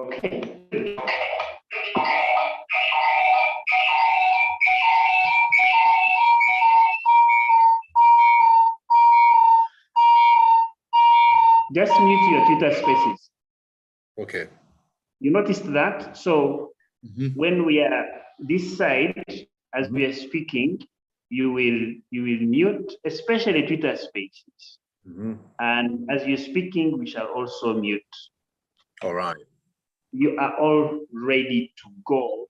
Okay. Just mute your Twitter spaces. Okay. You noticed that? So when we are this side, as we are speaking, you will mute, especially Twitter spaces. And as you're speaking, we shall also mute. All right. You are all ready to go.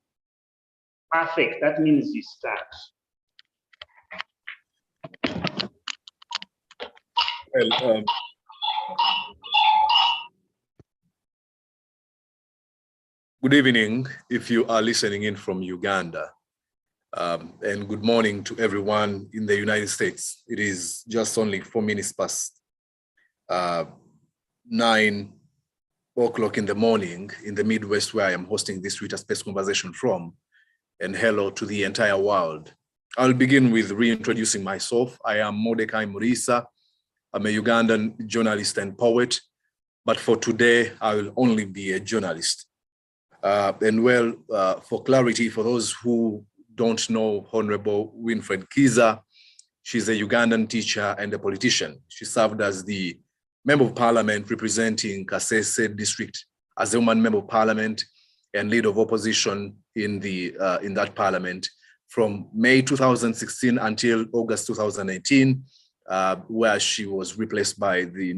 Perfect. That means you start. Well, good evening if you are listening in from Uganda. And good morning to everyone in the United States. It is just only 4 minutes past 9 o'clock in the morning in the Midwest, where I am hosting this Twitter Space conversation from. And hello to the entire world. I'll begin with reintroducing myself. I am Mordecai Muriisa. I'm a Ugandan journalist and poet, but for today, I will only be a journalist. For clarity, for those who don't know Honorable Winnie Kiiza, she's a Ugandan teacher and a politician. She served as the Member of Parliament representing Kasese district as a woman Member of Parliament and leader of opposition in that parliament from May 2016 until August 2018, where she was replaced by the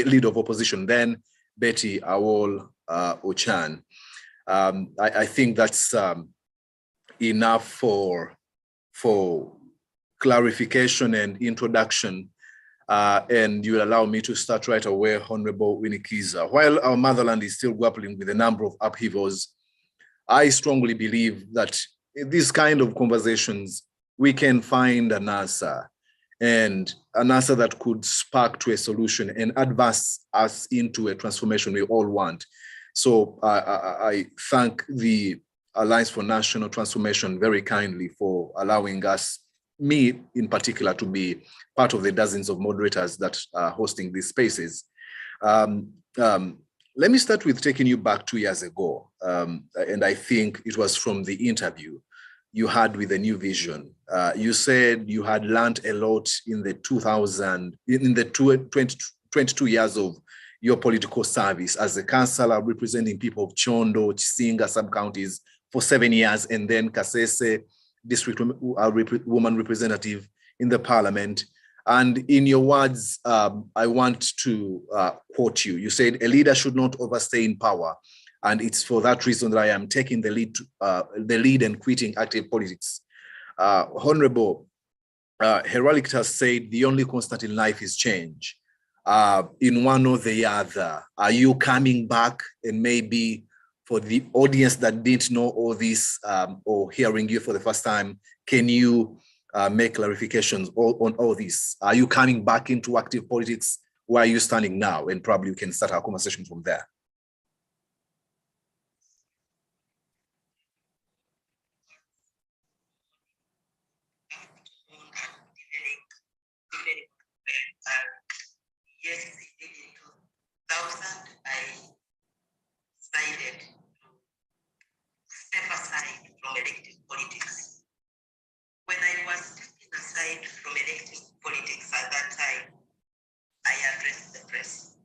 leader of opposition then, Betty Awol Ochan. I think that's enough for clarification and introduction. And you will allow me to start right away, Honorable Winnie Kiiza. While our motherland is still grappling with a number of upheavals, I strongly believe that in these kind of conversations, we can find an answer, and an answer that could spark to a solution and advance us into a transformation we all want. So I thank the Alliance for National Transformation very kindly for allowing us, me in particular, to be part of the dozens of moderators that are hosting these spaces. Let me start with taking you back 2 years ago. And I think it was from the interview you had with the New Vision. You said you had learned a lot in the 22 years of your political service as a councillor representing people of Chondo, Chisinga sub-counties for 7 years, and then Kasese district woman representative in the parliament. And in your words, I want to quote you. You said, "A leader should not overstay in power. And it's for that reason that I am taking the lead and quitting active politics." Honorable, Heralict has said the only constant in life is change. In one or the other, are you coming back? And maybe for the audience that didn't know all this or hearing you for the first time, can you make clarifications on all this? Are you coming back into active politics? Where are you standing now? And probably we can start our conversation from there. Yes, in 2000, I decided to step aside from elective politics. When I was stepping aside from elective politics at that time, I addressed the press.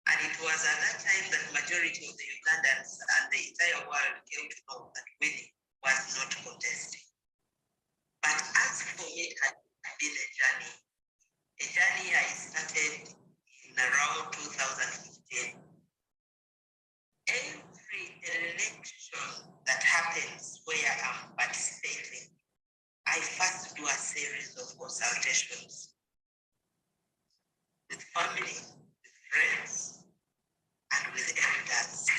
And it was at that time that the majority of the Ugandans and the entire world came to know that Winnie was not contesting. But as for me, it had been a journey I started in around 2015. Every election that happens where I'm participating, I first do a series of consultations with family, with friends, and with elders.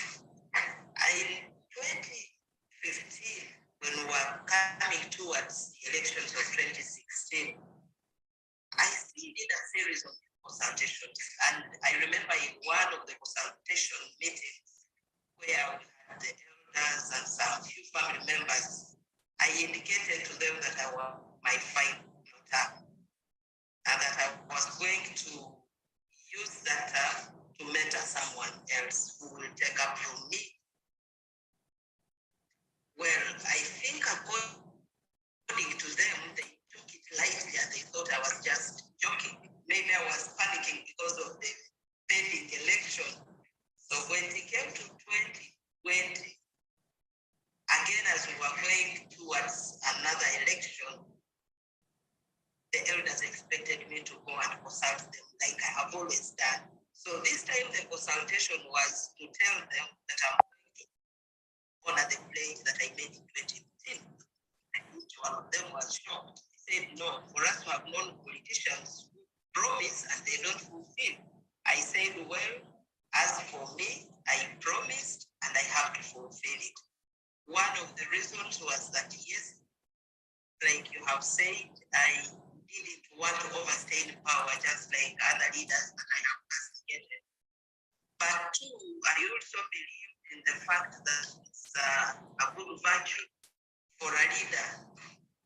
In 2015, when we were coming towards the elections of 2016, I still did a series of consultations, and I remember in one of the consultation meetings where we had the elders and some few family members, I indicated to them that I was my final term and that I was going to use that term to mentor someone else who will take up from me Well, I think according to them, they took it lightly and they thought I was just joking. Maybe I was panicking because of the pending election. So when it came to 2020, again, as we were going towards another election, the elders expected me to go and consult them like I have always done. So this time the consultation was to tell them that I'm going to honor the pledge that I made in 2015. And each one of them was shocked. He said, no, for us to have known politicians who promise and they don't fulfill. I said, well, as for me, I promised and I have to fulfill it. One of the reasons was that, yes, like you have said, I didn't want to overstay the power just like other leaders that I have castigated. But two, I also believe in the fact that it's a good virtue for a leader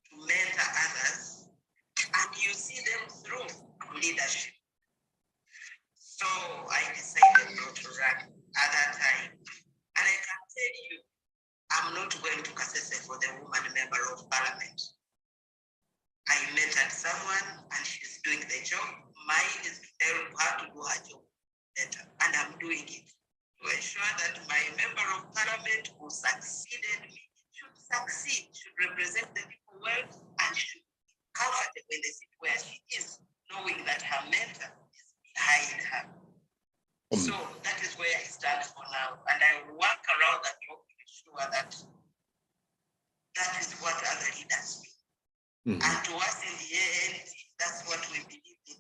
to mentor others and you see them through leadership. So I decided not to run at that time. And I can tell you, I'm not going to Kasese for the woman member of parliament. I mentored someone and she's doing the job. Mine is to help her to do her job better. And I'm doing it to ensure that my member of parliament who succeeded me should succeed, should represent the people well, and should be comfortable in the seat where she is, knowing that her mentor is behind her. So that is where I stand for now. And I work around that to make sure that that is what other leaders do. And to us in the end, that's what we believe in.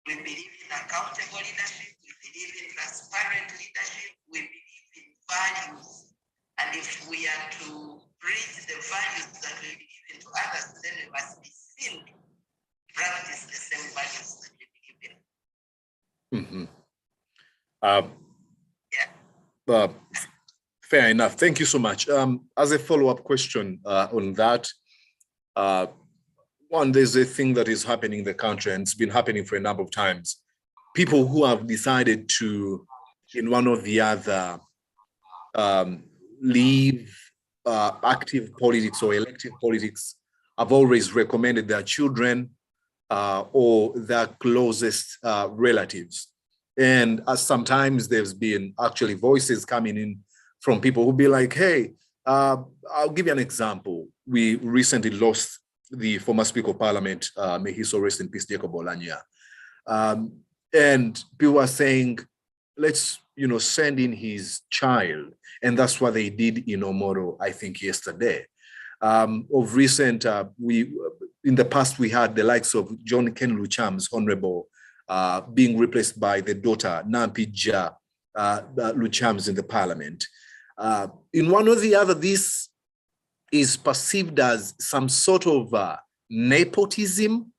We believe in accountable leadership. We believe in transparent leadership. We believe in values. And if we are to preach the values that we believe in to others, then we must be seen to practice the same values that we believe in. Fair enough. Thank you so much. As a follow-up question on that, one, there's a thing that is happening in the country, and it's been happening for a number of times. People who have decided to, in one or the other, leave active politics or elective politics, have always recommended their children or their closest relatives. And sometimes there's been actually voices coming in from people who be like, hey, I'll give you an example. We recently lost the former Speaker of Parliament, may he so rest in peace, Jacob Olanya. And people are saying, let's, send in his child. And that's what they did in Omoro, I think, yesterday. Of recent, in the past, we had the likes of John Ken Lucham's Honorable being replaced by the daughter, Nampi Ja Lucham's in the Parliament. In one or the other, this is perceived as some sort of nepotism,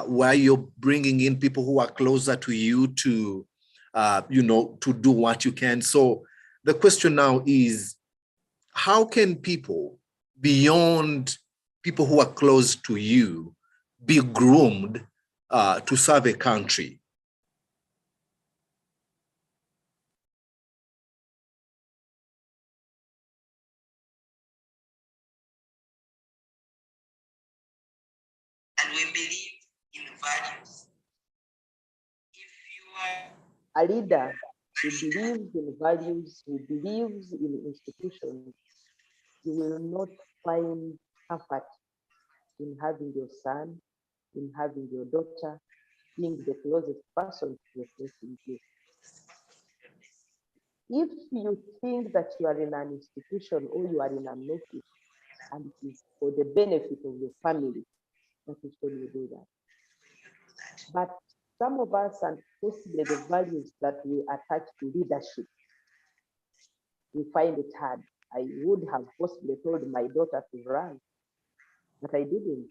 where you're bringing in people who are closer to you to, to do what you can. So the question now is, how can people beyond people who are close to you be groomed to serve a country? And we believe in values. If you are a leader who believes in values, who believes in institutions, you will not find comfort in having your son, in having your daughter, being the closest person to your placing you. If you think that you are in an institution or you are in an office and it is for the benefit of your family, that is when you do that. But some of us, and possibly the values that we attach to leadership, we find it hard. I would have possibly told my daughter to run, but I didn't.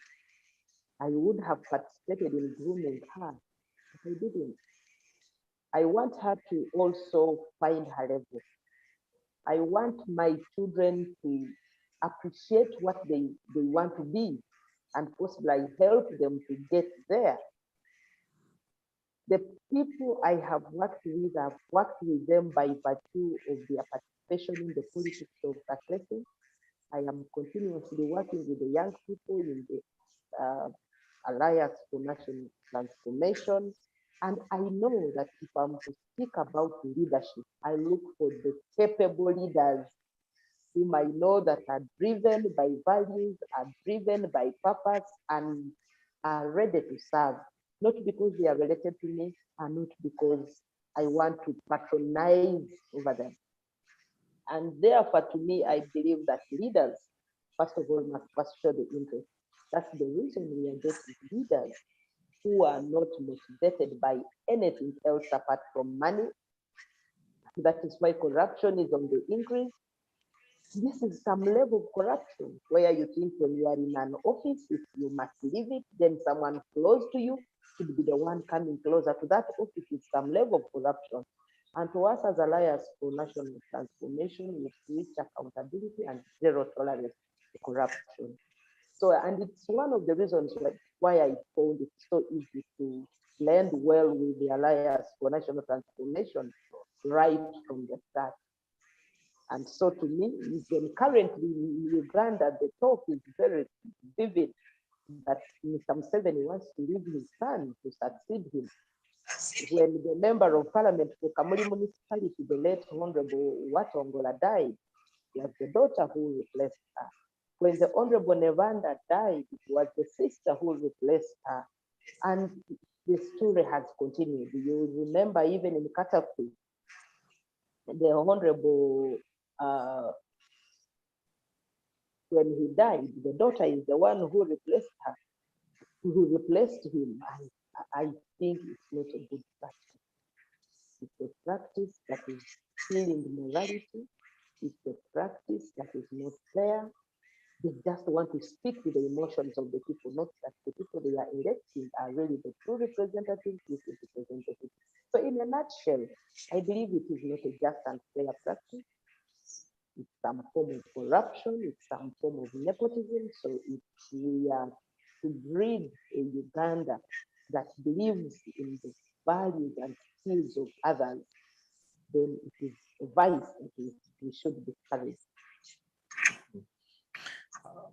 I would have participated in grooming her, but I didn't. I want her to also find her level. I want my children to appreciate what they want to be, and possibly help them to get there. The people I have worked with, I've worked with them by virtue of their participation in the politics of Kasese. I am continuously working with the young people in the Alliance for National Transformation. And I know that if I'm to speak about leadership, I look for the capable leaders whom I know that are driven by values, are driven by purpose, and are ready to serve, not because they are related to me, and not because I want to patronize over them. And therefore, to me, I believe that leaders, first of all, must first show the interest. That's the reason we are getting leaders who are not motivated by anything else apart from money. That is why corruption is on the increase. This is some level of corruption where you think when you are in an office, if you must leave it, then someone close to you should be the one coming closer to that office. It's some level of corruption. And to us as Alliance for National Transformation, we preach accountability and zero tolerance to corruption. So, and it's one of the reasons why I found it so easy to blend well with the Alliance for National Transformation right from the start. And so to me, even currently in Uganda, the talk is very vivid that Mr. Museveni wants to leave his son to succeed him. When the member of parliament for Kamuli municipality, the late Honorable Watongola died, it was the daughter who replaced her. When the Honorable Nevanda died, it was the sister who replaced her. And the story has continued. You remember even in Kataku, the Honorable, when he died, the daughter is the one who replaced her, who replaced him. I think it's not a good practice. It's a practice that is killing morality. It's a practice that is not fair. They just want to speak to the emotions of the people, not that the people they are electing are really the true representatives, representatives. So in a nutshell, I believe it is not a just and fair practice. It's some form of corruption, it's some form of nepotism. So if we are to breed a Uganda that believes in the values and skills of others, then it is a vice that we should discourage.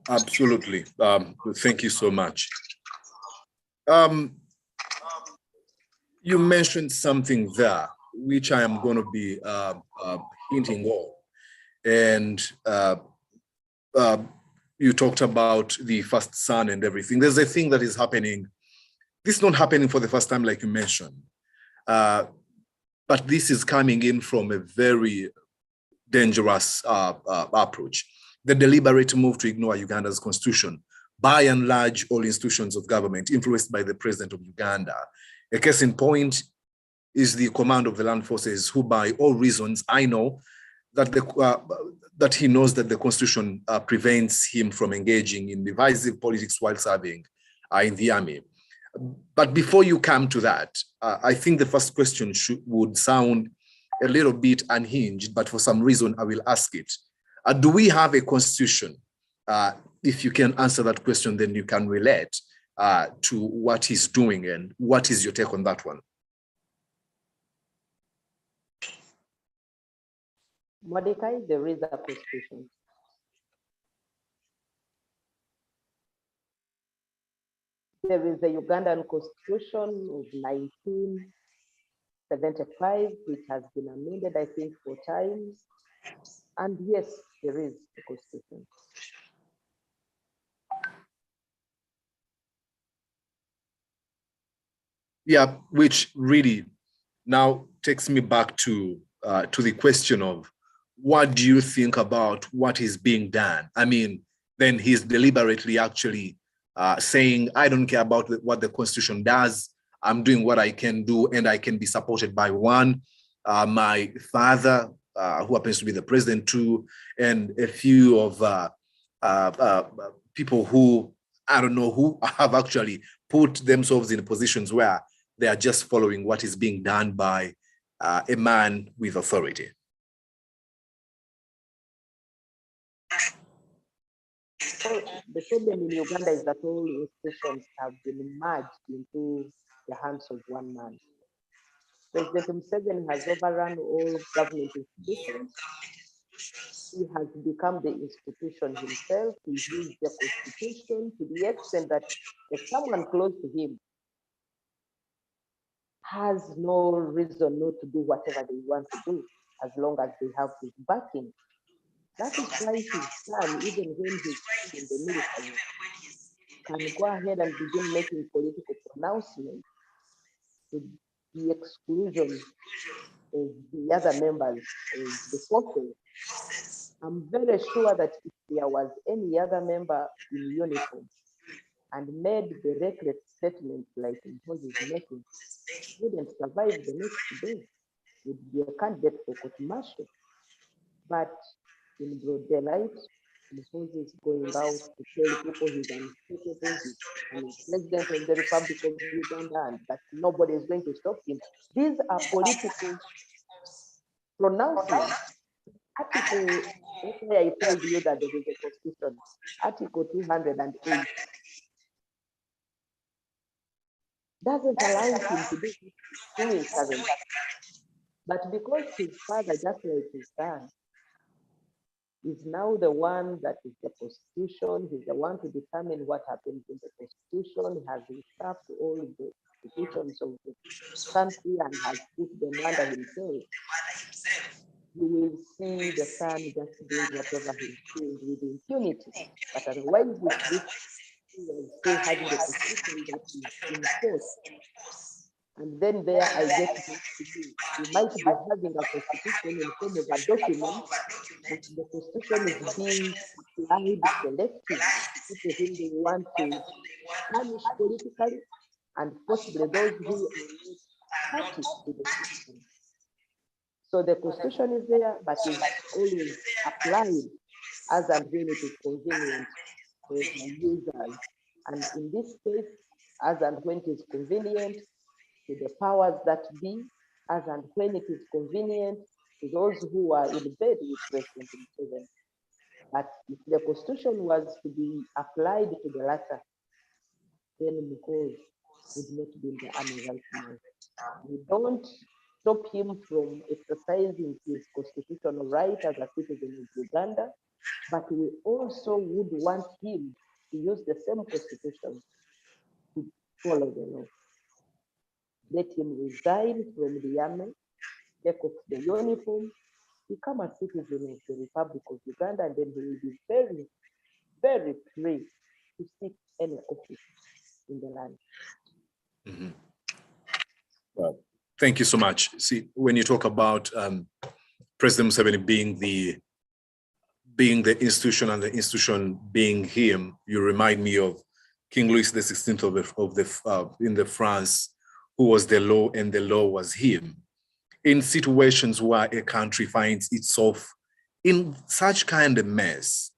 Absolutely. Thank you so much. You mentioned something there, which I am going to be hinting on. And you talked about the first son and everything. There's a thing that is happening. This is not happening for the first time, like you mentioned. But this is coming in from a very dangerous approach. The deliberate move to ignore Uganda's constitution, by and large, all institutions of government influenced by the president of Uganda. A case in point is the command of the land forces, who by all reasons, I know that that he knows that the constitution prevents him from engaging in divisive politics while serving in the army. But before you come to that, I think the first question would sound a little bit unhinged, but for some reason I will ask it. Do we have a constitution? If you can answer that question, then you can relate to what he's doing, and what is your take on that one? Mordecai, there is a constitution. There is the Ugandan Constitution of 1975, which has been amended, I think, 4 times. And yes, there is a constitution. Yeah, which really now takes me back to the question of, what do you think about what is being done? I mean, then he's deliberately actually saying, I don't care about what the constitution does. I'm doing what I can do, and I can be supported by one, my father, who happens to be the president too, and a few of people who, I don't know, who have actually put themselves in positions where they are just following what is being done by a man with authority. So the problem in Uganda is that all institutions have been merged into the hands of one man. President Museveni has overrun all government institutions. he has become the institution himself. He used the constitution to the extent that if someone close to him has no reason not to do whatever they want to do, as long as they have his backing. That is why his son, even when he's in the military, can go ahead and begin making political pronouncements to the exclusion of the other members of the forces. I'm very sure that if there was any other member in uniform and made the reckless statement like Hon is making, wouldn't survive the next day, would be a candidate for court martial. But in broad daylight, Hon is going out to tell people he's unstoppable, he's president of the Republic of Uganda, and that nobody is going to stop him. These are political pronouncements. Article, that's why I told you that there is a constitution, Article 208, doesn't allow him to do doing currently. But because his father, just like his son, is now the one that is the constitution, he's the one to determine what happens in the constitution, he has reserved all the institutions of the country and has put them under himself. You will see the son just doing whatever he's doing with impunity. But otherwise, with this, he was still having the constitution that is in force. And then there I get to you. You might be having a constitution in form of a document, but the constitution is being applied selectively. People whom they want to punish politically, and possibly those who are not party to the system. So the constitution is there, but is always applied as and when it is convenient for the users. And in this case, as and when it is convenient to the powers that be, as and when it is convenient to those who are in bed with President Museveni. But if the constitution was to be applied to the latter, then Mukozi would not be in the army right now. We don't stop him from exercising his constitutional right as a citizen of Uganda, but we also would want him to use the same constitution to follow the law. Let him resign from the army, take off the uniform, become a citizen of the Republic of Uganda, and then he will be very, very free to seek any office in the land. Mm-hmm. Well, thank you so much. See, when you talk about President Museveni being the institution and the institution being him, you remind me of King Louis XVI in the France, who was the law and the law was him. In situations where a country finds itself in such kind of mess,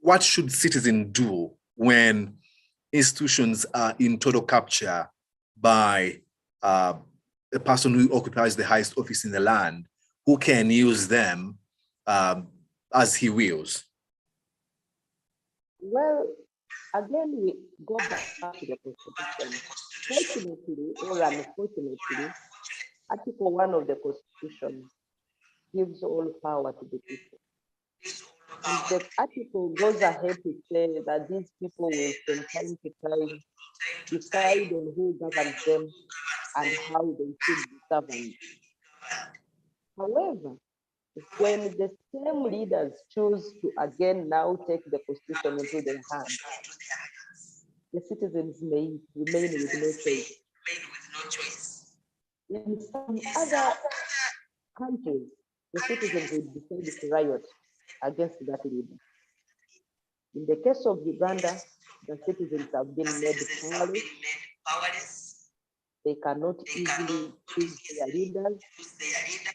what should citizens do when institutions are in total capture by a person who occupies the highest office in the land, who can use them as he wills? Well, again, we go back to the Constitution. Fortunately or unfortunately, Article 1 of the Constitution gives all power to the people. And the article goes ahead to say that these people will from time to time decide on who governs them and how they should be governed. However, when the same leaders choose to again now take the constitution into their hands, the citizens may remain with no choice. In some other countries, the citizens will decide to riot against that leader. In the case of Uganda, the citizens have been made powerless. They cannot easily choose their leaders.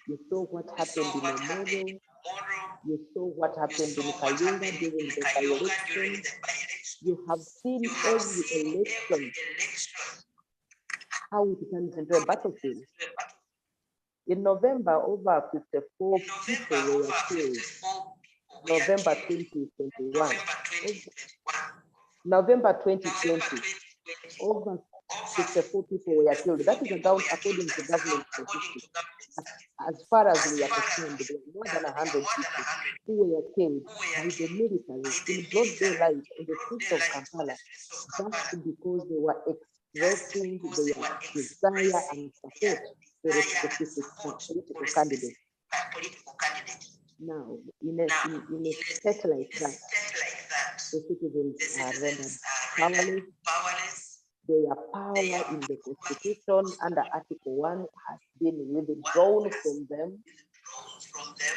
You saw what happened in Omoro. You saw what happened in Kayunga during the by-election. You have seen every election how it turns into a battlefield. In November, over 54 people were killed. November 2021. November 2020, over 54 people were killed. That is according to government statistics. as far as we are concerned, there were more than 100 people who were killed by the military in broad daylight on the streets of Kampala, just because they were expressing their desire and support for a specific political candidate. Now, in a state like that, the citizens are rendered powerless. Their power in the Constitution under Article 1 has been withdrawn from them.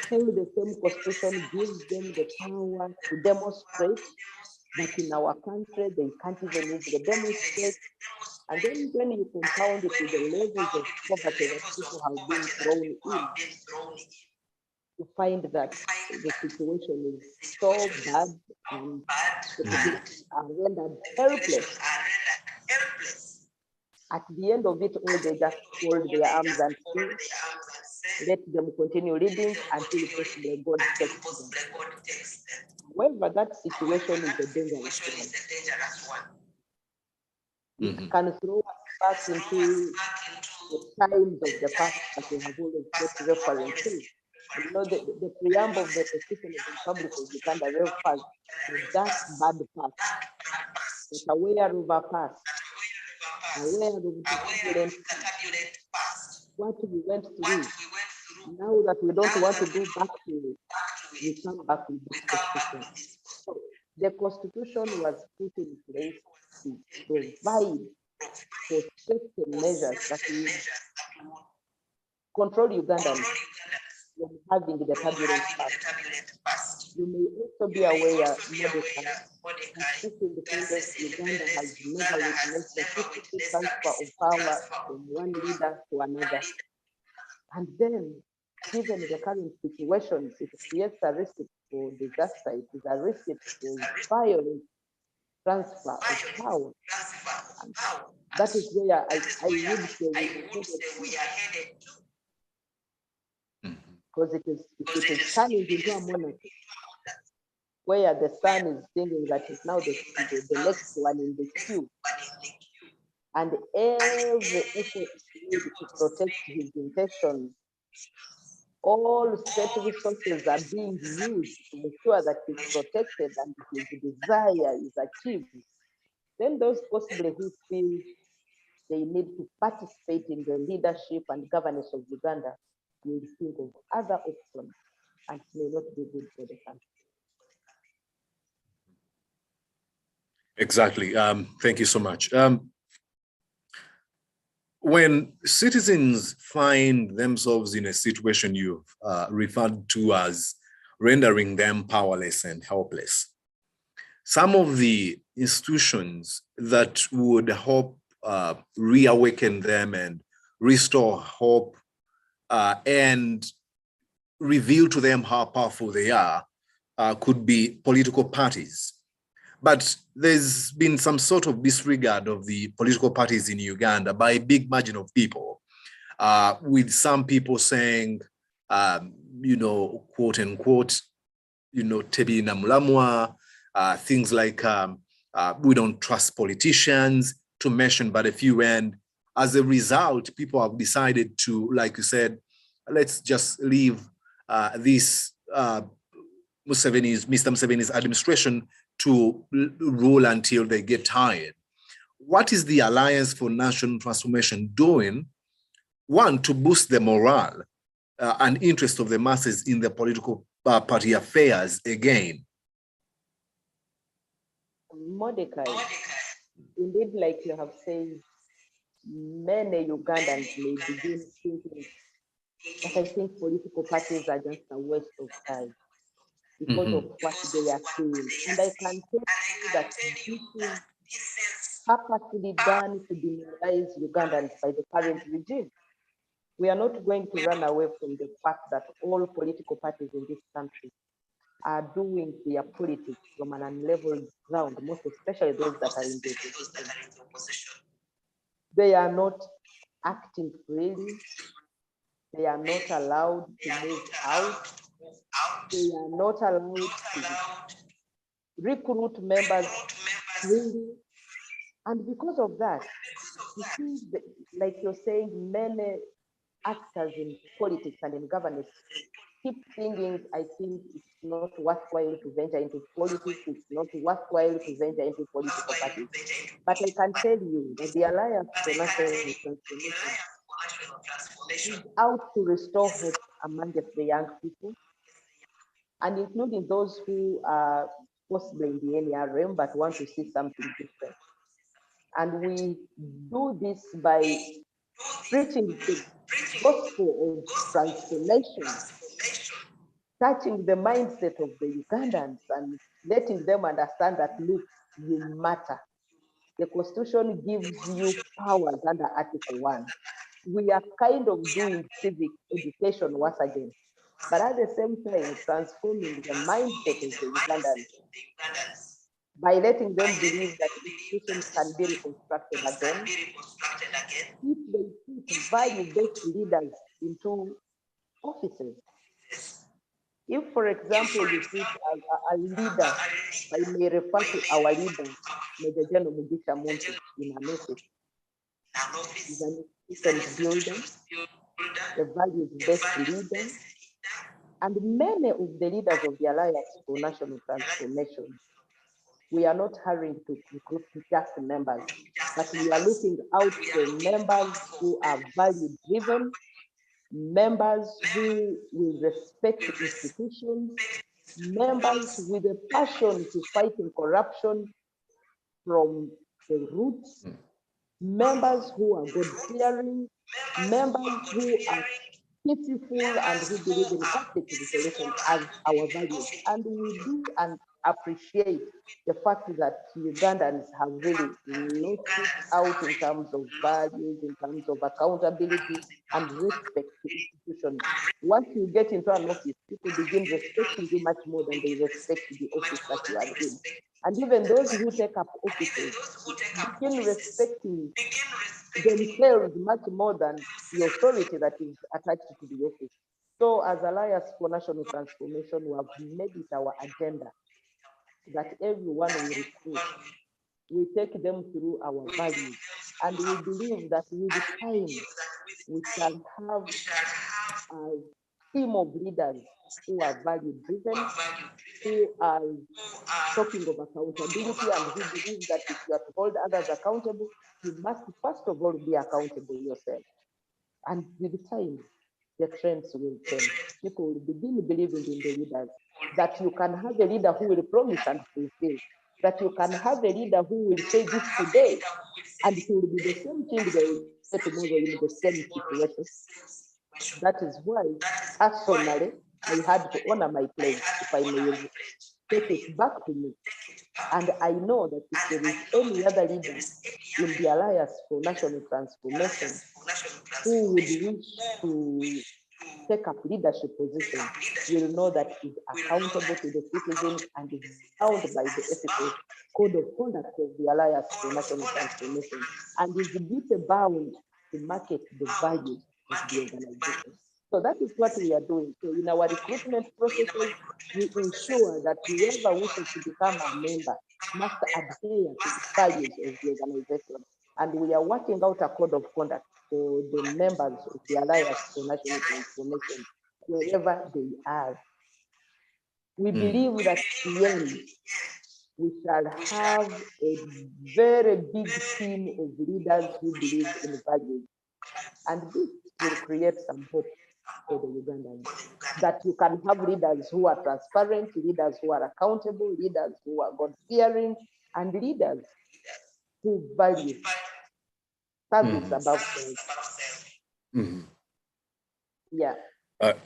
Still, the same Constitution gives them the power to demonstrate, but in our country, they can't even use the demonstrate. And then when you compound it with the levels of poverty that people have been thrown in, you find that the situation is so bad and the people are rendered helpless. At the end of it all, they just fold their arms and say, let them continue leading until possibly God takes them. However, that situation is a dangerous one. It can throw us back into the times of the past that we have always got reference to. You know, the preamble of the Constitution of the Republic of Uganda refers to that bad past, but aware of our past, aware of the turbulent past, what we went through. Now that we don't want to go back to it, we come back with the Constitution. So the Constitution was put in place to provide for certain measures that will control Ugandans from having the turbulent past. You may also be aware, Mordecai, that since independence, Uganda has never witnessed the peaceful transfer of power from one leader to another. And then, given the current situation, it creates a recipe for disaster. It is a recipe for violent transfer of power. And that is where I would say we are headed to. Because it is turning into a monarchy where the son is thinking that is now the next one in the queue. And every effort is made to protect his intentions. All state resources are being used to ensure that he's protected and his desire is achieved. Then those possibly who feel they need to participate in the leadership and governance of Uganda will think of other options and may not be good for the country. Exactly. Thank you so much. When citizens find themselves in a situation you've referred to as rendering them powerless and helpless, some of the institutions that would help reawaken them and restore hope and reveal to them how powerful they are could be political parties. But there's been some sort of disregard of the political parties in Uganda by a big margin of people, with some people saying, quote unquote, tebi na mulamwa, things like we don't trust politicians, to mention but a few. And as a result, people have decided to, like you said, let's just leave Mr. Museveni's administration to rule until they get tired. What is the Alliance for National Transformation doing? One, to boost the morale and interest of the masses in the political party affairs again. Mordecai, indeed, like you have said, many Ugandans may begin thinking that I think political parties are just a waste of time because of what they are seeing. And I can tell you that this is purposely done to demoralize Ugandans by the current regime. We are not going to run away from the fact that all political parties in this country are doing their politics from an unleveled ground, most especially those that are in the opposition. They are not acting freely. They are not allowed to move out. They are not allowed to recruit members freely. And because of that, you see, like you're saying, many actors in politics and in governance keep thinking, I think it's not worthwhile to venture into politics, it's not worthwhile to venture into political parties. But I can tell you that the Alliance for National Transformation is out to restore hope amongst the young people, and including those who are possibly in the NRM but want to see something different. And we do this by preaching the gospel of transformation, touching the mindset of the Ugandans and letting them understand that, look, you matter. The Constitution gives you powers under Article 1. We are kind of doing civic education once again, but at the same time, transforming the mindset of the Ugandans by letting them believe that institutions can be reconstructed again, if they put value-based leaders into offices. If, for example, you put a leader, I may refer to our leader, Major General Mordecai Muriisa in an office. He's an institution builder, a values-based leader, and many of the leaders of the Alliance for National Transformation, we are not hurrying to recruit just members, but we are looking out for members who are value-driven, members who will respect institutions, members with a passion to fighting corruption from the roots, members who are God-fearing, members who are pitiful and who believe in conflict resolution as our values. And we do and appreciate the fact that Ugandans have really lost it out in terms of values, in terms of accountability and respect to institutions. Once you get into an office, people begin respecting you much more than they respect the office that you are in. And even those who take up offices begin respecting themselves much more than the authority that is attached to the office. So as Alliance for National Transformation, we have made it our agenda that everyone we recruit, we take them through our values. And we believe that with time, we shall have a team of leaders who are value-driven, who are talking of accountability, and who believe that if you are to hold others accountable, you must first of all be accountable yourself. And with time, the trends will change. People will begin believing in the leaders, that you can have a leader who will promise and fulfill, that you can have a leader who will say this today, and it will be the same thing they will say tomorrow in the same situation. That is why, personally, I had to honor my pledge, if I may take it back to me. And I know that if there is any other leader in the Alliance for National Transformation who would wish to take up leadership position, will know that he's accountable to the citizens and is bound by the ethical code of conduct of the Alliance for National Transformation, and is duty bound to market the values of the organization. So that is what we are doing. So in our recruitment processes, we ensure that whoever wishes to become a member must adhere to the values of the organization. And we are working out a code of conduct for the members of the Alliance for National Transformation, wherever they are. We believe that then we shall have a very big team of leaders who believe in values. And this will create some hope for the Ugandans, that you can have leaders who are transparent, leaders who are accountable, leaders who are God-fearing, and leaders who value service above self. Yeah.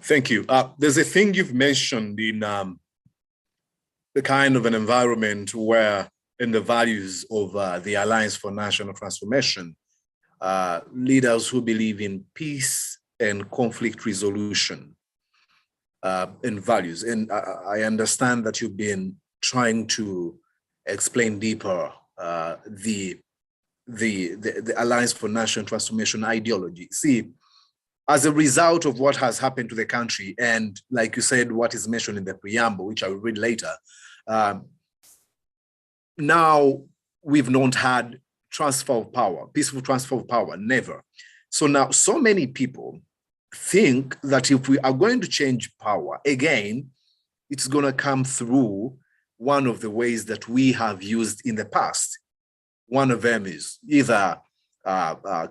Thank you. There's a thing you've mentioned in the kind of an environment where, in the values of the Alliance for National Transformation, leaders who believe in peace and conflict resolution and values. And I understand that you've been trying to explain deeper the Alliance for National Transformation ideology. See, as a result of what has happened to the country, and like you said, what is mentioned in the preamble, which I will read later, now we've not had transfer of power, peaceful transfer of power, never. So now so many people think that if we are going to change power, again, it's going to come through one of the ways that we have used in the past. One of them is either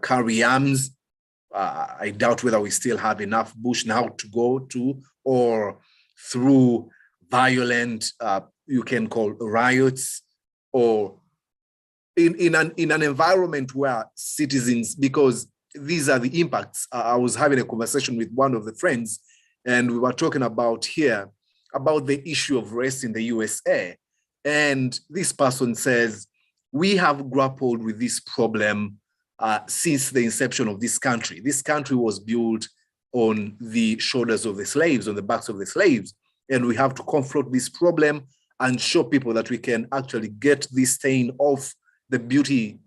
carry arms. I doubt whether we still have enough bush now to go to, or through violent, you can call riots, or in an environment where citizens, because these are the impacts. I was having a conversation with one of the friends, and we were talking about the issue of race in the USA. And this person says, we have grappled with this problem since the inception of this country. This country was built on the shoulders of the slaves, on the backs of the slaves. And we have to confront this problem and show people that we can actually get this stain off the beauty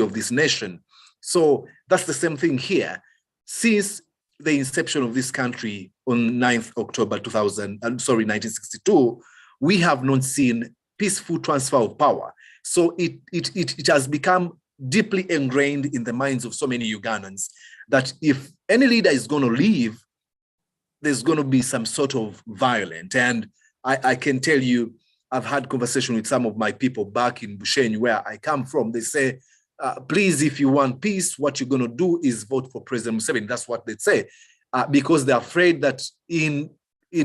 of this nation. So that's the same thing here. Since the inception of this country on 9th October 1962, we have not seen peaceful transfer of power. So it has become deeply ingrained in the minds of so many Ugandans that if any leader is going to leave, there's going to be some sort of violence. And I can tell you, I've had conversation with some of my people back in Bushenyi, where I come from. They say, please, if you want peace, what you're going to do is vote for President Museveni. That's what they say, because they're afraid that in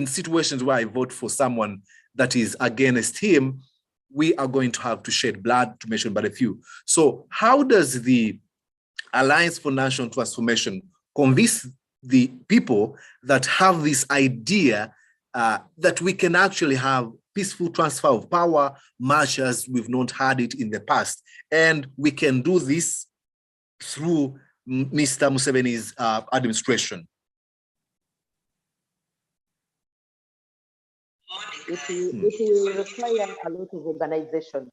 situations where I vote for someone that is against him, we are going to have to shed blood, to mention but a few. So how does the Alliance for National Transformation convince the people that have this idea that we can actually have peaceful transfer of power, much as we've not had it in the past? And we can do this through Mr. Museveni's administration. It will require a lot of organization.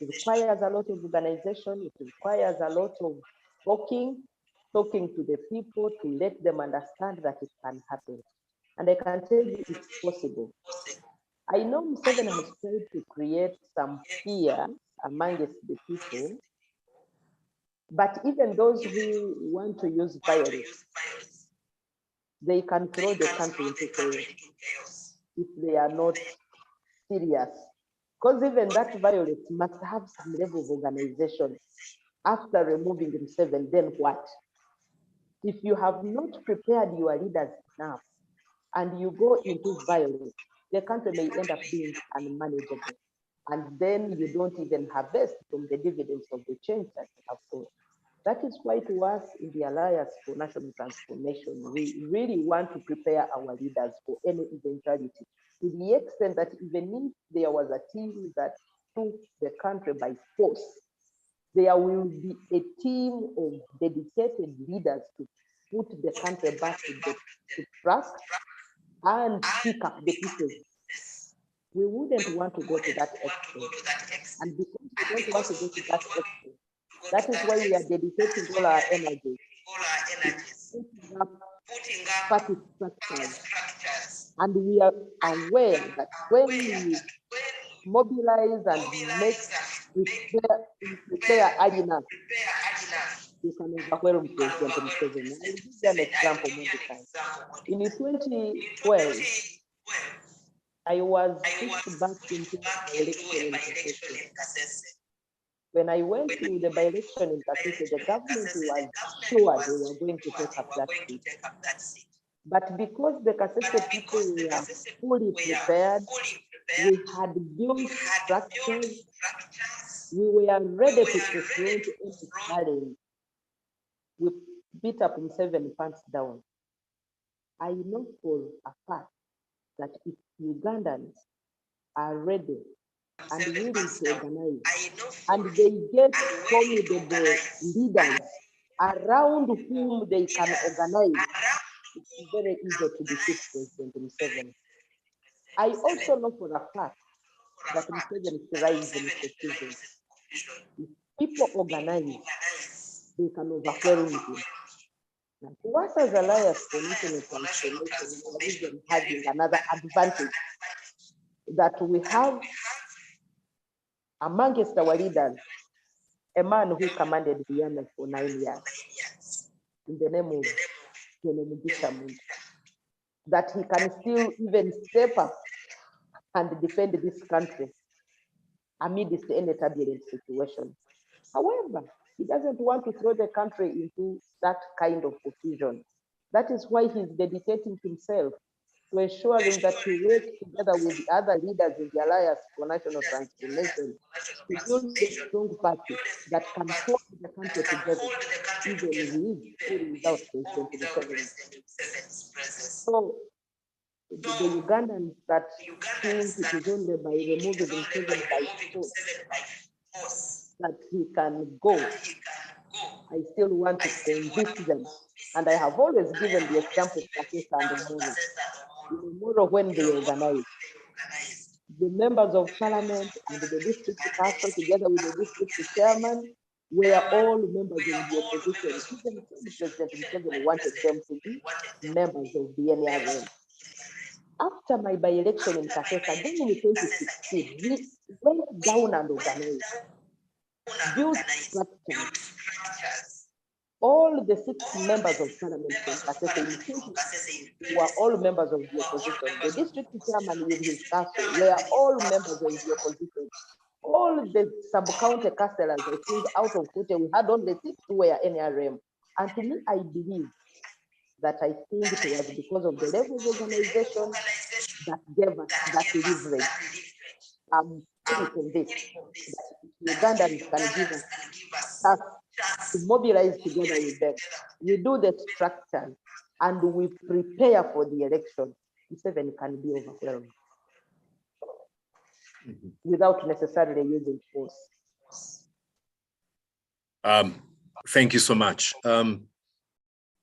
It requires a lot of organization. It requires a lot of talking to the people to let them understand that it can happen. And I can tell you it's possible. I know Museveni has tried to create some fear amongst the people, but even those who want to use violence, they can throw the country into chaos if they are not serious. Because even that violence must have some level of organization. After removing Museveni, then what? If you have not prepared your leaders enough and you go into violence, the country may end up being unmanageable. And then you don't even harvest from the dividends of the change that you have brought. That is why to us in the Alliance for National Transformation, we really want to prepare our leaders for any eventuality, to the extent that even if there was a team that took the country by force, there will be a team of dedicated leaders to put the country back to track and pick up the pieces. We wouldn't want to go to that extent. And because we don't want to go to that extent, that is why we are dedicating all our energy to putting up party structures. And we are aware that when we mobilize and prepare enough, you can overwhelm President Museveni. I'll give you an example, Mordecai. In 2012, I was pushed back into the election in Kasese. When I went to the by-election in Kasese, the government was sure they were going to take up that seat. But because the Kasese people were fully prepared, we had built structures, we were ready to confront any challenge. We beat up Museveni pants down. I know for a fact that if Ugandans are ready and willing to organize, and they get formidable leaders around whom they can organize, it's very easy to defeat President Museveni. I also know for a fact that Museveni thrives in confusion. If people organize, they can overwhelm him. Now, to us as Alliance for National Transformation, we are even having another advantage that we have amongst our leaders a man who commanded the army for 9 years in the name of that he can still even step up and defend this country amidst any turbulent situation. However, he doesn't want to throw the country into that kind of confusion. That is why he's dedicating himself to ensuring that he works together with the other leaders in the Alliance for National Transformation to build a strong party that can hold the country together, even with or without President Museveni. So the Ugandans that think it is only by removing Museveni by force that he can go, I still want to convince them. And I have always given the example of Pakistan and Moro. In Moro, when they organized, the members of parliament and the district council, together with the district chairman, were all members of the opposition. Even President Museveni wanted them to be members of the NRM. After my by-election in Kasesa, then in 2016, we went down and organized, built structures. All the 6 members of parliament from Kasese were all members of the opposition. The district chairman with his council were all members of the opposition. All the sub-county councillors, I think out of 40, we had only 6 who were NRM. And to me, I believe that I think it was because of the level of organization that gave us that leverage. I'm pretty convinced that Ugandans can give us to mobilize together with them. We do the structure and we prepare for the election. Museveni can be overwhelmed without necessarily using force. Thank you so much.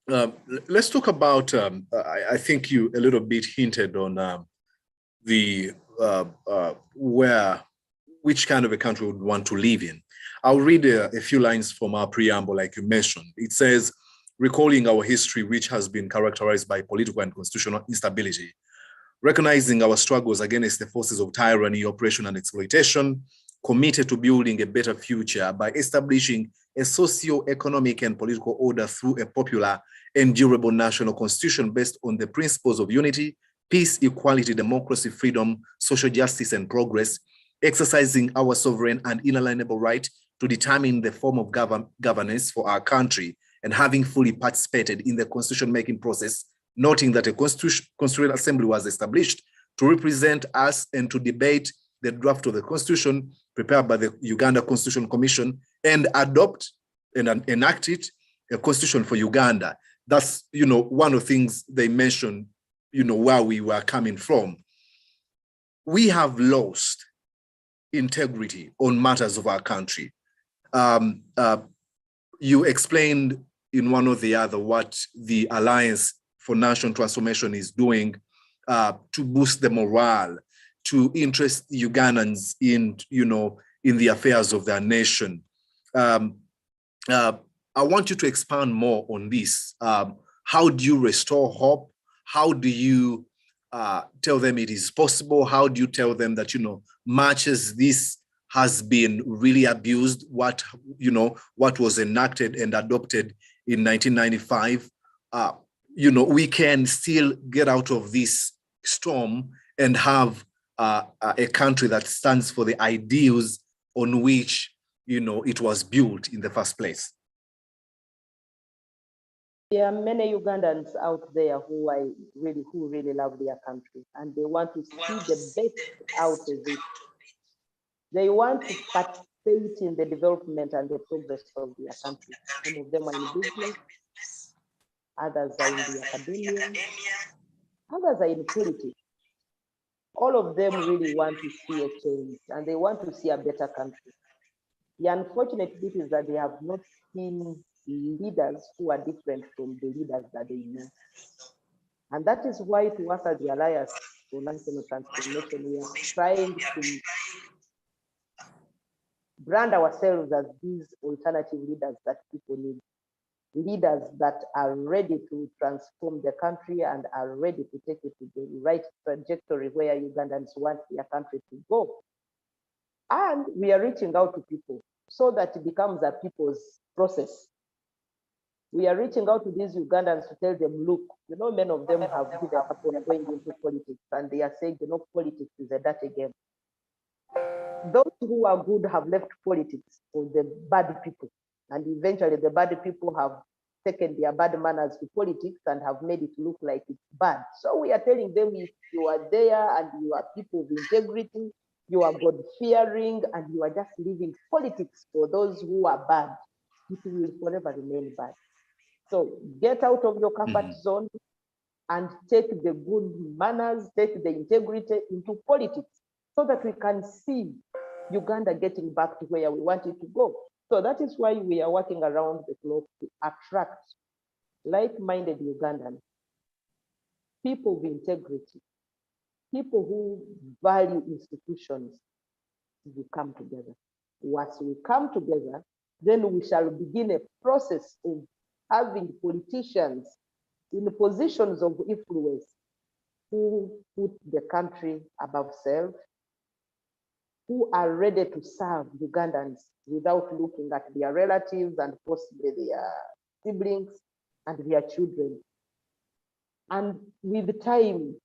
Let's talk about, I think you a little bit hinted on which kind of a country we would want to live in. I'll read a few lines from our preamble, like you mentioned. It says, recalling our history, which has been characterized by political and constitutional instability, recognizing our struggles against the forces of tyranny, oppression, and exploitation, committed to building a better future by establishing a socio-economic and political order through a popular and durable national constitution based on the principles of unity, peace, equality, democracy, freedom, social justice, and progress, exercising our sovereign and inalienable right to determine the form of governance for our country, and having fully participated in the constitution-making process, noting that a constitutional assembly was established to represent us and to debate the draft of the constitution prepared by the Uganda Constitution Commission and adopt and enact it, a constitution for Uganda. That's, one of the things they mentioned, where we were coming from. We have lost integrity on matters of our country. You explained in one or the other what the Alliance for National Transformation is doing to boost the morale, to interest Ugandans in, in the affairs of their nation. I want you to expand more on this. How do you restore hope? How do you tell them it is possible? How do you tell them that, much as this has been really abused, what was enacted and adopted in 1995, we can still get out of this storm and have a country that stands for the ideals on which, it was built in the first place. There are many Ugandans out there who really love their country, and they want to see the best out of it. They want to participate in the development and the progress of their country. Some of them are in business, others are in the academia, others are in politics. All of them really want to see a change, and they want to see a better country. The unfortunate bit is that they have not seen leaders who are different from the leaders that they know. And that is why, to us as the Alliance for National Transformation, we are trying to brand ourselves as these alternative leaders that people need. Leaders that are ready to transform the country and are ready to take it to the right trajectory where Ugandans want their country to go. And we are reaching out to people so that it becomes a people's process. We are reaching out to these Ugandans to tell them, look, you know, many of them have given up on going into politics, and they are saying, you know, politics is a dirty game. Those who are good have left politics for the bad people, and eventually the bad people have taken their bad manners to politics and have made it look like it's bad. So we are telling them, if you are there and you are people of integrity, you are God-fearing, and you are just leaving politics for those who are bad, it will forever remain bad. So get out of your comfort zone and take the good manners, take the integrity into politics, so that we can see Uganda getting back to where we want it to go. So that is why we are working around the clock to attract like-minded Ugandans, people of integrity, people who value institutions. We come together. Once we come together, then we shall begin a process of having politicians in positions of influence who put the country above self, who are ready to serve Ugandans without looking at their relatives and possibly their siblings and their children. And with time,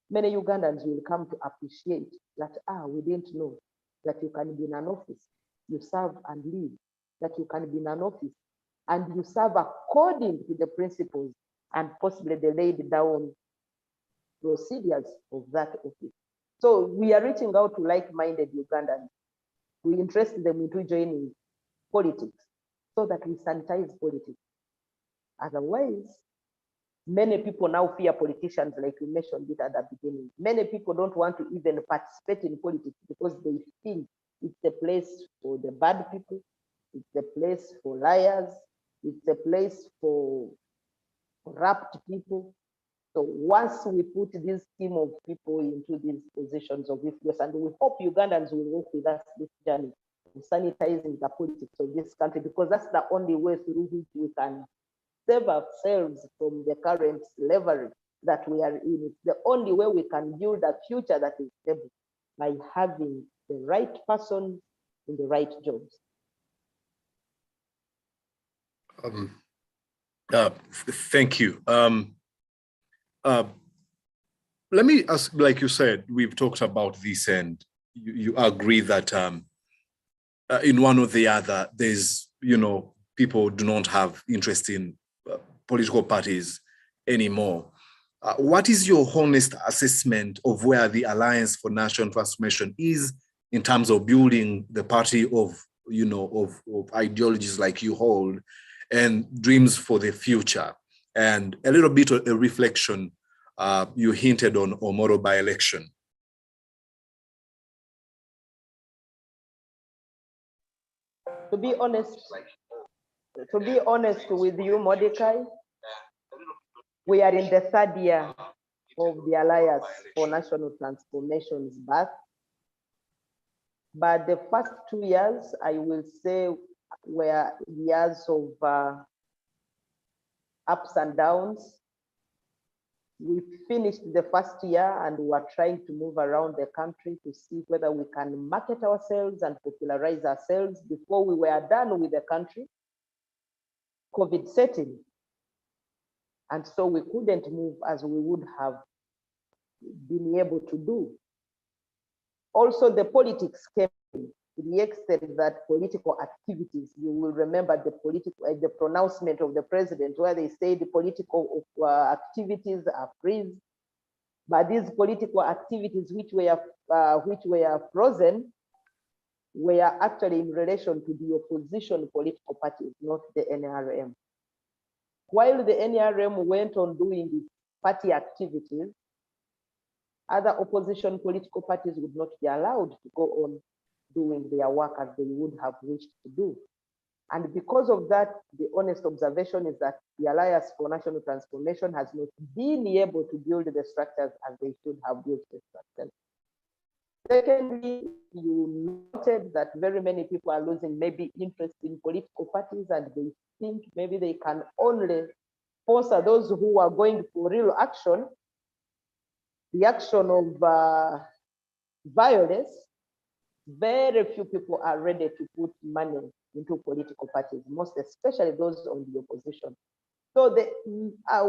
many Ugandans will come to appreciate that, we didn't know that you can be in an office, you serve and leave, that you can be in an office and you serve according to the principles and possibly the laid down procedures of that office. So we are reaching out to like-minded Ugandans. We interest them into joining politics so that we sanitize politics. Otherwise, many people now fear politicians, like we mentioned it at the beginning. Many people don't want to even participate in politics because they think it's a place for the bad people, it's a place for liars, it's a place for corrupt people. So once we put this team of people into these positions of influence, and we hope Ugandans will work with us this journey of sanitizing the politics of this country, because that's the only way through which we can save ourselves from the current slavery that we are in. It's the only way we can build a future that is stable, by having the right person in the right jobs. Thank you. Let me ask, like you said, we've talked about this, and you agree that in one or the other, there's, people do not have interest in political parties anymore. What is your honest assessment of where the Alliance for National Transformation is in terms of building the party of ideologies like you hold and dreams for the future? And a little bit of a reflection, you hinted on Omoro by-election. To be honest with you, Mordecai, we are in the third year of the Alliance for National Transformation's birth. But the first 2 years, I will say, were years of ups and downs. We finished the first year and we are trying to move around the country to see whether we can market ourselves and popularize ourselves. Before we were done with the country, COVID set in. And so we couldn't move as we would have been able to do. Also, the politics came to the extent that political activities, you will remember the pronouncement of the president where they say the political activities are freeze, but these political activities which were frozen were actually in relation to the opposition political parties, not the NRM. While the NRM went on doing its party activities, other opposition political parties would not be allowed to go on doing their work as they would have wished to do. And because of that, the honest observation is that the Alliance for National Transformation has not been able to build the structures as they should have built the structures. Secondly, you noted that very many people are losing maybe interest in political parties, and they think maybe they can only sponsor those who are going for real action, the action of violence. Very few people are ready to put money into political parties, most especially those on the opposition. So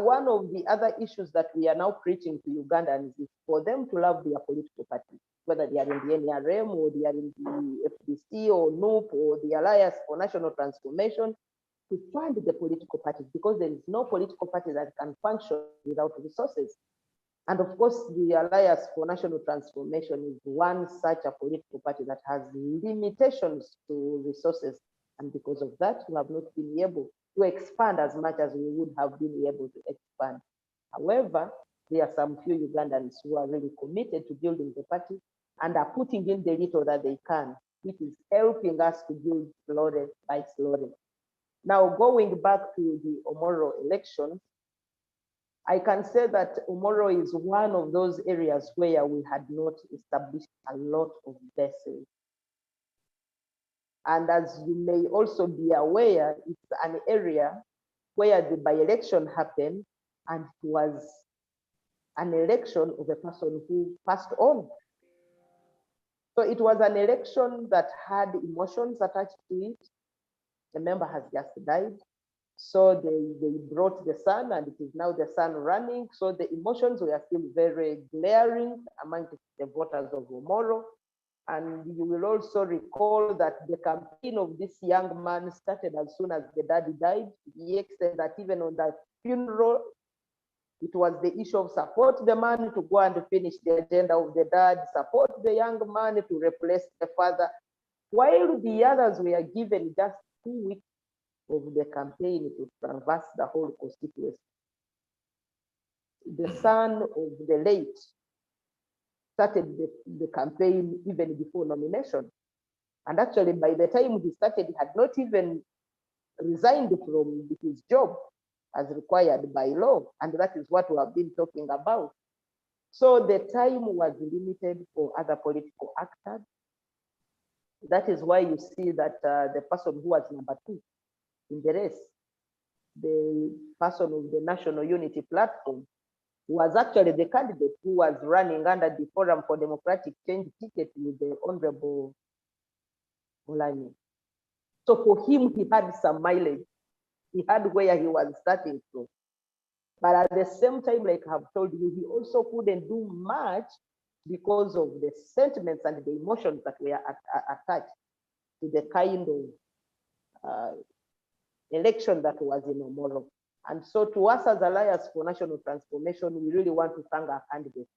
one of the other issues that we are now preaching to Ugandans is for them to love their political parties, whether they are in the NRM or they are in the FDC or NUP or the Alliance for National Transformation, to fund the political parties, because there is no political party that can function without resources. And of course, the Alliance for National Transformation is one such a political party that has limitations to resources. And because of that, we have not been able to expand as much as we would have been able to expand. However, there are some few Ugandans who are really committed to building the party and are putting in the little that they can, which is helping us to build slowly by slowly. Now, going back to the Omoro elections, I can say that Omoro is one of those areas where we had not established a lot of bases. And as you may also be aware, it's an area where the by-election happened, and it was an election of a person who passed on. So it was an election that had emotions attached to it. The member has just died. So they brought the son, and it is now the son running. So the emotions were still very glaring among the voters of Omoro. And you will also recall that the campaign of this young man started as soon as the daddy died, to the extent that even on that funeral, it was the issue of support the man to go and finish the agenda of the dad, support the young man to replace the father, while the others were given just 2 weeks of the campaign to traverse the whole constituency. The son of the late started the campaign even before nomination. And actually, by the time he started, he had not even resigned from his job as required by law. And that is what we have been talking about. So the time was limited for other political actors. That is why you see that the person who was number 2 in the race, the person of the National Unity Platform, was actually the candidate who was running under the Forum for Democratic Change ticket with the Honorable Olanyi. So for him, he had some mileage. He had where he was starting from. But at the same time, like I have told you, he also couldn't do much because of the sentiments and the emotions that were attached to the kind of election that was in Omoro. And so to us as Alliance for National Transformation, we really want to thank our candidate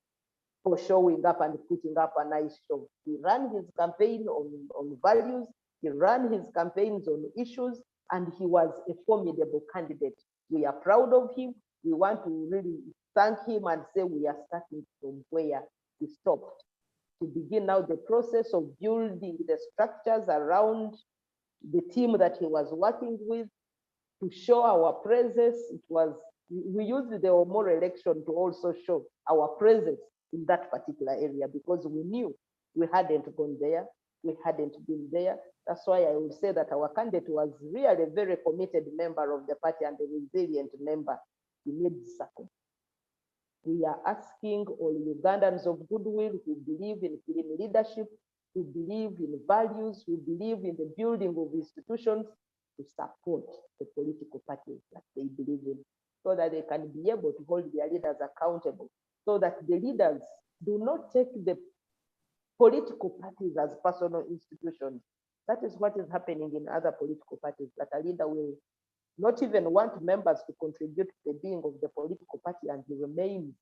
for showing up and putting up a nice show. He ran his campaign on values, he ran his campaigns on issues, and he was a formidable candidate. We are proud of him. We want to really thank him and say we are starting from where he stopped, to begin now the process of building the structures around the team that he was working with, to show our presence. We used the Omoro election to also show our presence in that particular area, because we knew we hadn't gone there, we hadn't been there. That's why I would say that our candidate was really a very committed member of the party and a resilient member. He needs support. We are asking all Ugandans of goodwill who believe in clean leadership, who believe in values, who believe in the building of institutions, to support the political parties that they believe in, so that they can be able to hold their leaders accountable, so that the leaders do not take the political parties as personal institutions. That is what is happening in other political parties, that a leader will not even want members to contribute to the being of the political party, and he remains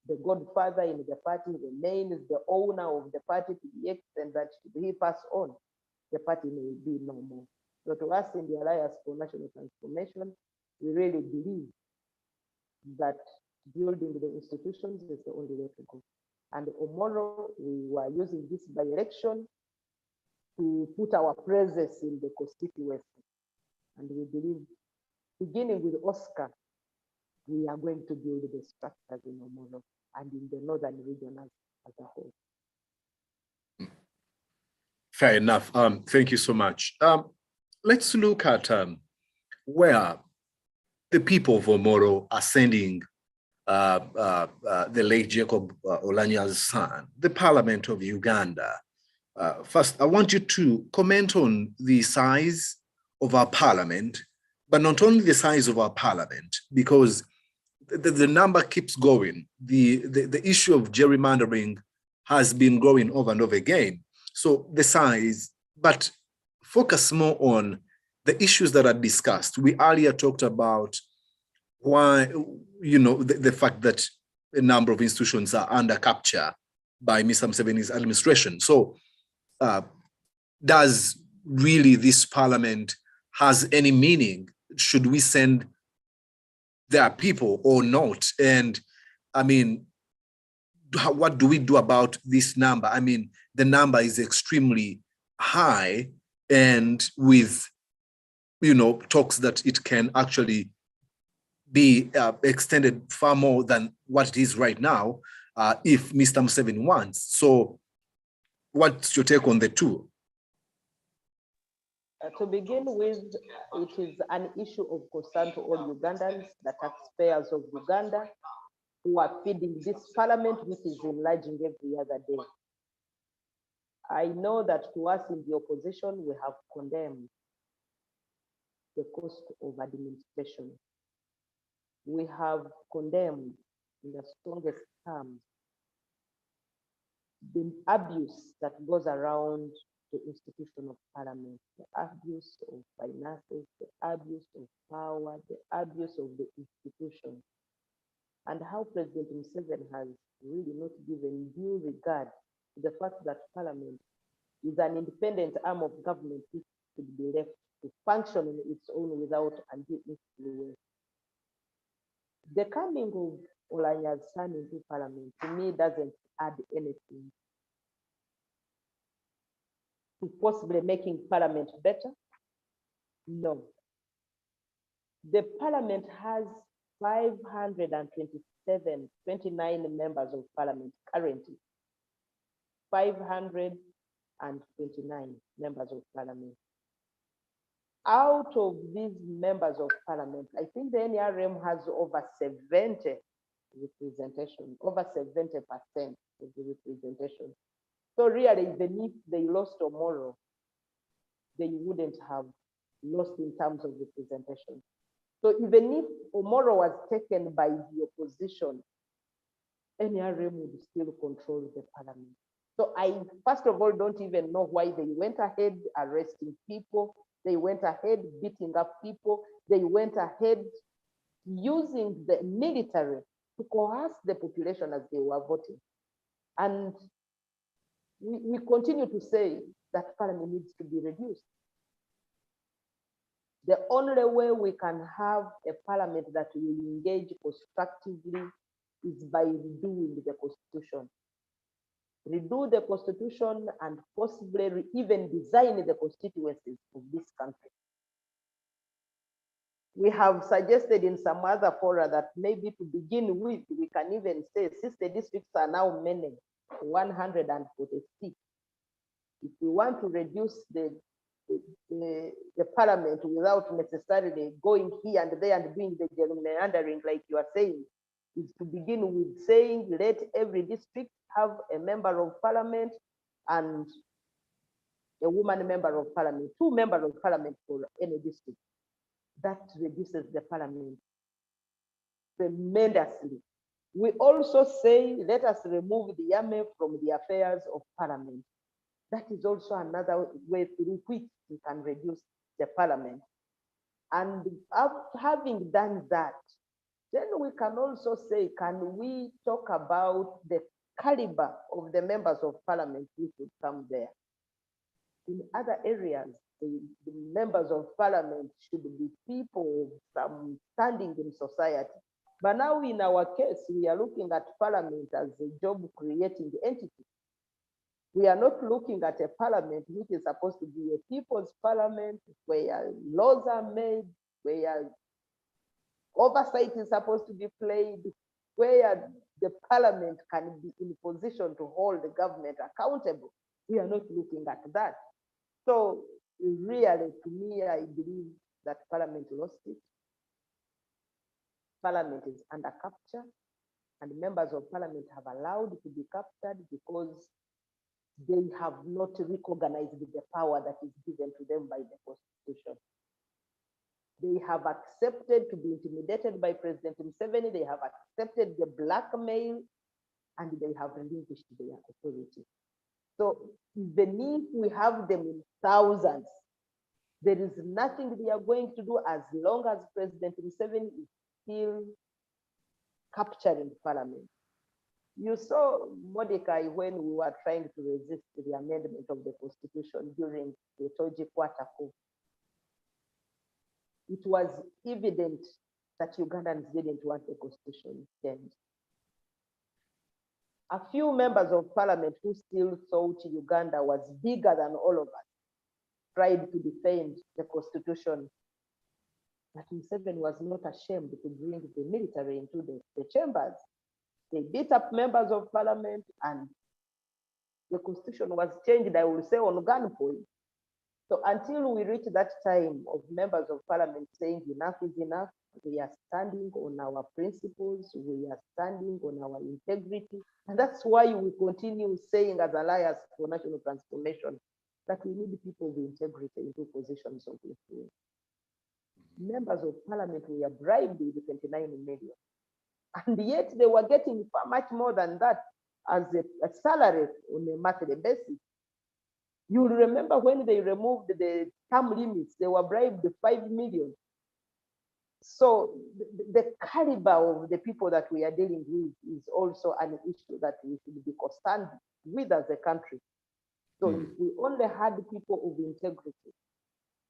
the godfather in the party, remains the owner of the party, to the extent that should he pass on, the party may be no more. So to us in the Alliance for National Transformation, we really believe that building the institutions is the only way to go. And Omoro, we were using this by-election to put our presence in the constituency. And we believe, beginning with Oscar, we are going to build the structures in Omoro and in the northern region as a whole. Fair enough. Thank you so much. Let's look at where the people of Omoro are sending the late Jacob Olanyi's son, the Parliament of Uganda. First, I want you to comment on the size of our parliament, but not only the size of our parliament, because the number keeps going. The issue of gerrymandering has been growing over and over again. So the size, but focus more on the issues that are discussed. We earlier talked about why, the fact that a number of institutions are under capture by Mr. Museveni's administration. So does really this parliament has any meaning? Should we send their people or not? And I mean, what do we do about this number? I mean, the number is extremely high, and with, talks that it can actually be extended far more than what it is right now, if Mr. Museveni wants. So what's your take on the two? To begin with, it is an issue of concern to all Ugandans, the taxpayers of Uganda, who are feeding this parliament, which is enlarging every other day. I know that to us in the opposition, we have condemned the cost of administration. We have condemned in the strongest terms the abuse that goes around the institution of parliament, the abuse of finances, the abuse of power, the abuse of the institution, and how President Museveni has really not given due regard to the fact that parliament is an independent arm of government which should be left to function on its own without undue influence. The coming of Olanya's son into parliament, to me, doesn't add anything to possibly making parliament better. No. The parliament has 29 members of parliament currently. 529 members of parliament. Out of these members of parliament, I think the NRM has over 70 representation, over 70% of the representation. So really, even if they lost tomorrow, they wouldn't have lost in terms of representation. So even if Omoro was taken by the opposition, NRM would still control the parliament. So I, first of all, don't even know why they went ahead arresting people. They went ahead beating up people. They went ahead using the military to coerce the population as they were voting. And we continue to say that parliament needs to be reduced. The only way we can have a parliament that will engage constructively is by redoing the constitution. Redo the constitution and possibly even design the constituencies of this country. We have suggested in some other fora that maybe to begin with, we can even say, since the districts are now many, 146, if we want to reduce the parliament without necessarily going here and there and doing the gerrymandering like you are saying, is to begin with saying, let every district have a member of parliament and a woman member of parliament, 2 members of parliament for any district. That reduces the parliament tremendously. We also say, let us remove the army from the affairs of parliament. That is also another way through which we can reduce the parliament. And having done that, then we can also say, can we talk about the caliber of the members of parliament who should come there? In other areas, the members of parliament should be people of some standing in society. But now in our case, we are looking at parliament as a job-creating entity. We are not looking at a parliament which is supposed to be a people's parliament, where laws are made, where oversight is supposed to be played, where the parliament can be in position to hold the government accountable. We are not looking at that. So really, to me, I believe that parliament lost it. Parliament is under capture, and members of parliament have allowed to be captured because they have not recognized the power that is given to them by the Constitution. They have accepted to be intimidated by President Museveni. They have accepted the blackmail, and they have relinquished their authority. So even if we have them in thousands, there is nothing they are going to do as long as President Museveni is still capturing parliament. You saw Mordecai when we were trying to resist the amendment of the constitution during the Toji Quarter coup. It was evident that Ugandans didn't want the constitution changed. A few members of parliament who still thought Uganda was bigger than all of us tried to defend the constitution. But Museveni was not ashamed to bring the military into the chambers. They beat up members of parliament, and the constitution was changed, I will say, on gunpoint. So until we reach that time of members of parliament saying enough is enough, we are standing on our principles, we are standing on our integrity. And that's why we continue saying as Alliance for National Transformation that we need people with integrity into positions of influence. Members of parliament were bribed with 29 million. And yet they were getting far much more than that as a salary on a monthly basis. You'll remember when they removed the term limits, they were bribed 5 million. So the caliber of the people that we are dealing with is also an issue that we should be concerned with as a country. So if we only had people of integrity,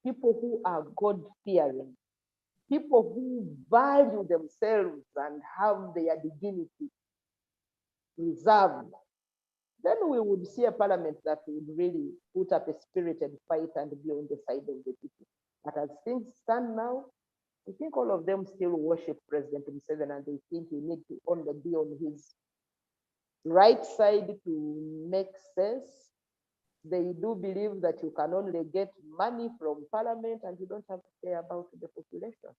people who are God-fearing, people who value themselves and have their dignity reserved, then we would see a parliament that would really put up a spirited fight and be on the side of the people. But as things stand now, I think all of them still worship President Museveni, and they think he needs to only be on his right side to make sense. They do believe that you can only get money from parliament and you don't have to care about the population.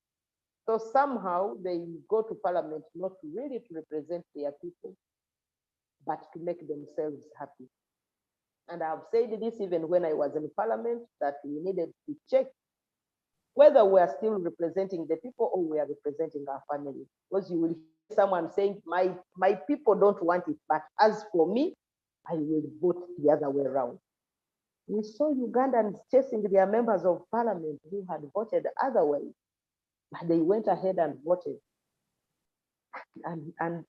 So somehow they go to parliament not really to represent their people, but to make themselves happy. And I've said this even when I was in parliament, that we needed to check whether we are still representing the people or we are representing our family. Because you will hear someone saying, my people don't want it, but as for me, I will vote the other way around. We saw Ugandans chasing their members of parliament who had voted otherwise, but they went ahead and voted. And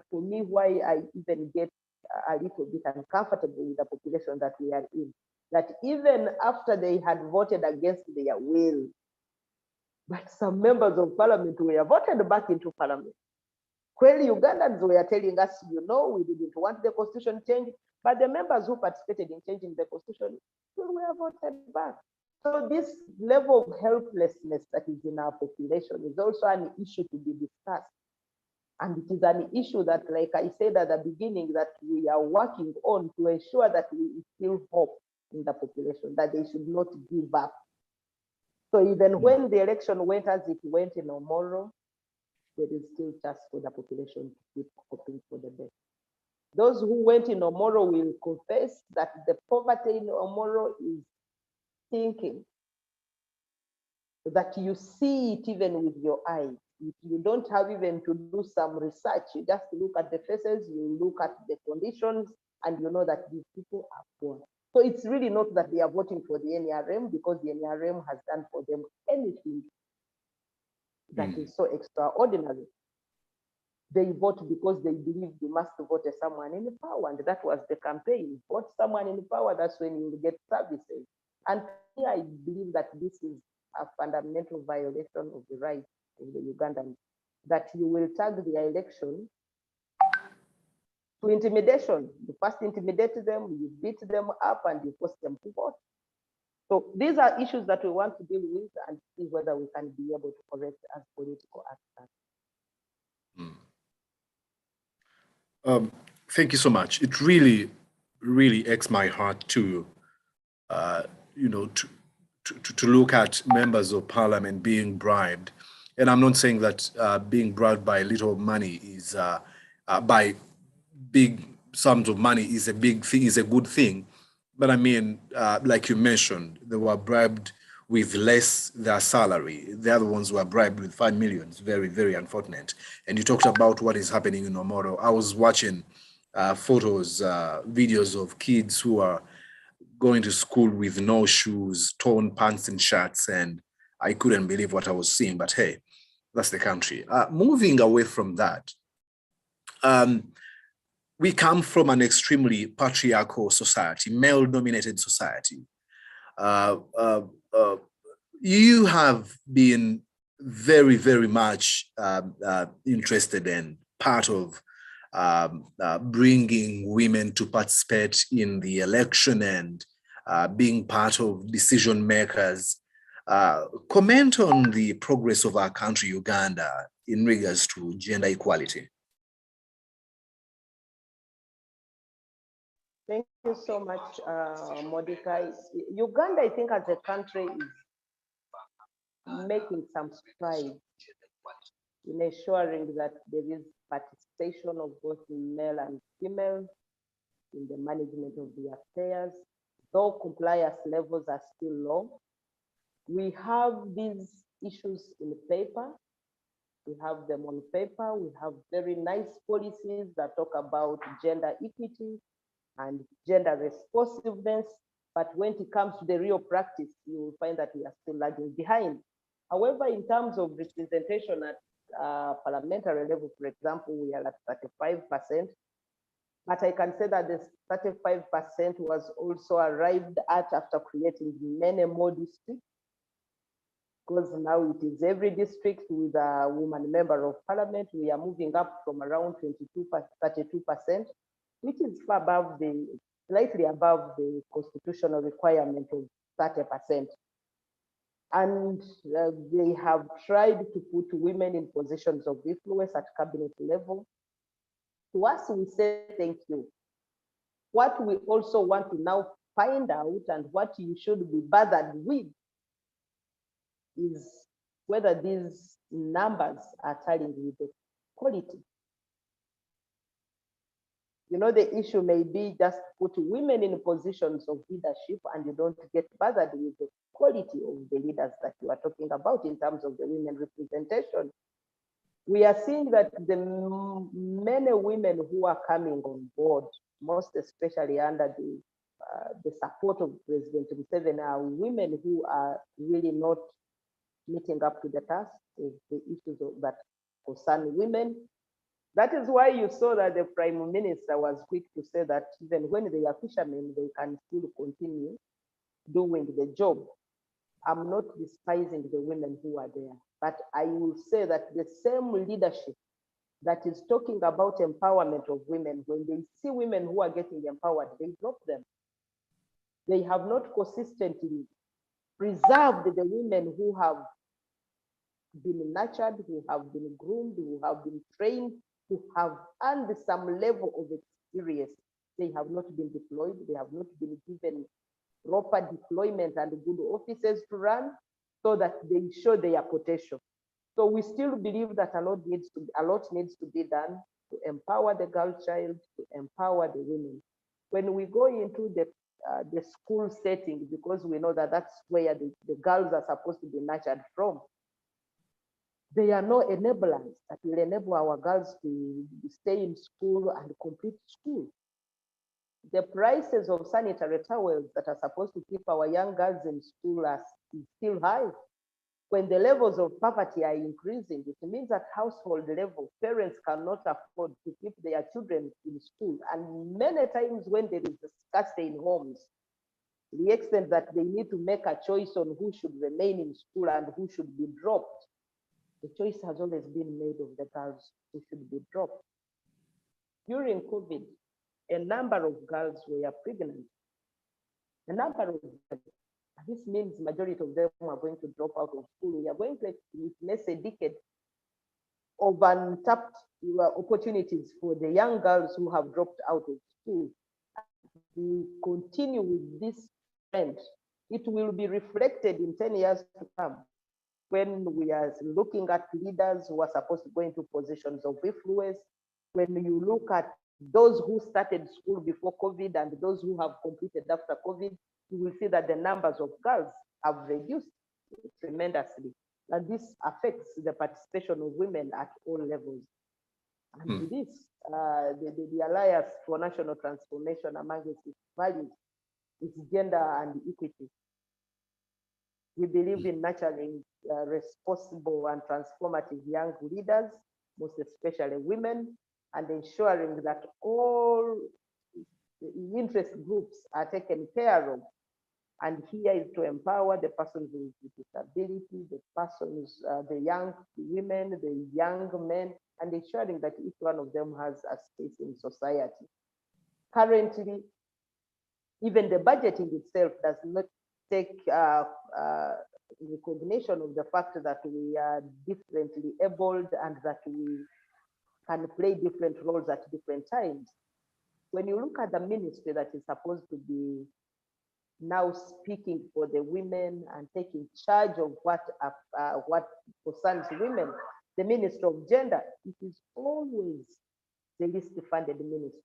for me, why I even get a little bit uncomfortable with the population that we are in, that even after they had voted against their will, but some members of parliament were voted back into parliament. Clearly, Ugandans were telling us, you know, we didn't want the constitution changed, but the members who participated in changing the constitution were voted back. So this level of helplessness that is in our population is also an issue to be discussed. And it is an issue that, like I said at the beginning, that we are working on to ensure that we instill hope in the population, that they should not give up. So even when the election went as it went in Omoro, there is still chance for the population to keep hoping for the best. Those who went in Omoro will confess that the poverty in Omoro is thinking, that you see it even with your eyes. If you don't have even to do some research, you just look at the faces, you look at the conditions, and you know that these people are poor. So it's really not that they are voting for the NRM because the NRM has done for them anything that is so extraordinary. They vote because they believe you must vote someone in power, and that was the campaign. Vote someone in power, that's when you will get services. And I believe that this is a fundamental violation of the rights of the Ugandans, that you will tag the election to intimidation. You first intimidate them, you beat them up, and you force them to vote. So these are issues that we want to deal with and see whether we can be able to correct as political actors. Thank you so much. It really, really aches my heart to, you know, to look at members of parliament being bribed. And I'm not saying that being bribed by little money is, by big sums of money is a big thing, is a good thing. But I mean, like you mentioned, they were bribed with less their salary. The other ones were bribed with 5 million. It's very, very unfortunate. And you talked about what is happening in Omoro. I was watching photos, videos of kids who are going to school with no shoes, torn pants and shirts, and I couldn't believe what I was seeing, but hey, that's the country. Moving away from that, we come from an extremely patriarchal society, male-dominated society. You have been very, very much interested in part of bringing women to participate in the election and being part of decision makers. Comment on the progress of our country, Uganda, in regards to gender equality. Thank you so much, Mordecai. Uganda, I think, as a country, is making some strides in ensuring that there is participation of both male and female in the management of the affairs, though compliance levels are still low. We have these issues in paper. We have them on paper. We have very nice policies that talk about gender equity and gender responsiveness. But when it comes to the real practice, you will find that we are still lagging behind. However, in terms of representation at parliamentary level, for example, we are at 35%. But I can say that this 35% was also arrived at after creating many more districts, because now it is every district with a woman member of parliament. We are moving up from around 32%, which is far above slightly above the constitutional requirement of 30%. And they have tried to put women in positions of influence at cabinet level. To us, we say thank you. What we also want to now find out, and what you should be bothered with, is whether these numbers are tallying with the quality. You know, the issue may be just put women in positions of leadership and you don't get bothered with the quality of the leaders that you are talking about in terms of the women representation. We are seeing that the many women who are coming on board, most especially under the support of President Museveni, are women who are really not meeting up to the task of the issues that concern women. That is why you saw that the Prime Minister was quick to say that even when they are fishermen, they can still continue doing the job. I'm not despising the women who are there, but I will say that the same leadership that is talking about empowerment of women, when they see women who are getting empowered, they drop them. They have not consistently preserved the women who have been nurtured, who have been groomed, who have been trained, who have earned some level of experience. They have not been deployed. They have not been given proper deployment and good offices to run so that they show their potential. So we still believe that a lot needs to be done to empower the girl child, to empower the women. When we go into the school setting, because we know that that's where the girls are supposed to be nurtured from, there are no enablers that will enable our girls to stay in school and complete school. The prices of sanitary towels that are supposed to keep our young girls in school are still high. When the levels of poverty are increasing, it means at household level, parents cannot afford to keep their children in school. And many times when there is a scarcity in homes, to the extent that they need to make a choice on who should remain in school and who should be dropped, the choice has always been made of the girls who should be dropped. During COVID, a number of girls were pregnant. A number of them. This means majority of them are going to drop out of school. We are going to witness a decade of untapped opportunities for the young girls who have dropped out of school. We continue with this trend. It will be reflected in 10 years to come, when we are looking at leaders who are supposed to go into positions of influence. When you look at those who started school before COVID and those who have completed after COVID, you will see that the numbers of girls have reduced. tremendously. And this affects the participation of women at all levels. And this, the Alliance for National Transformation among its values is gender and equity. We believe in nurturing responsible and transformative young leaders, most especially women, and ensuring that all interest groups are taken care of. And here is to empower the persons with disability, the persons, the young women, the young men, and ensuring that each one of them has a space in society. Currently, even the budgeting itself does not take recognition of the fact that we are differently abled and that we can play different roles at different times. When you look at the ministry that is supposed to be now speaking for the women and taking charge of what concerns women, the Ministry of Gender, it is always the least funded ministry.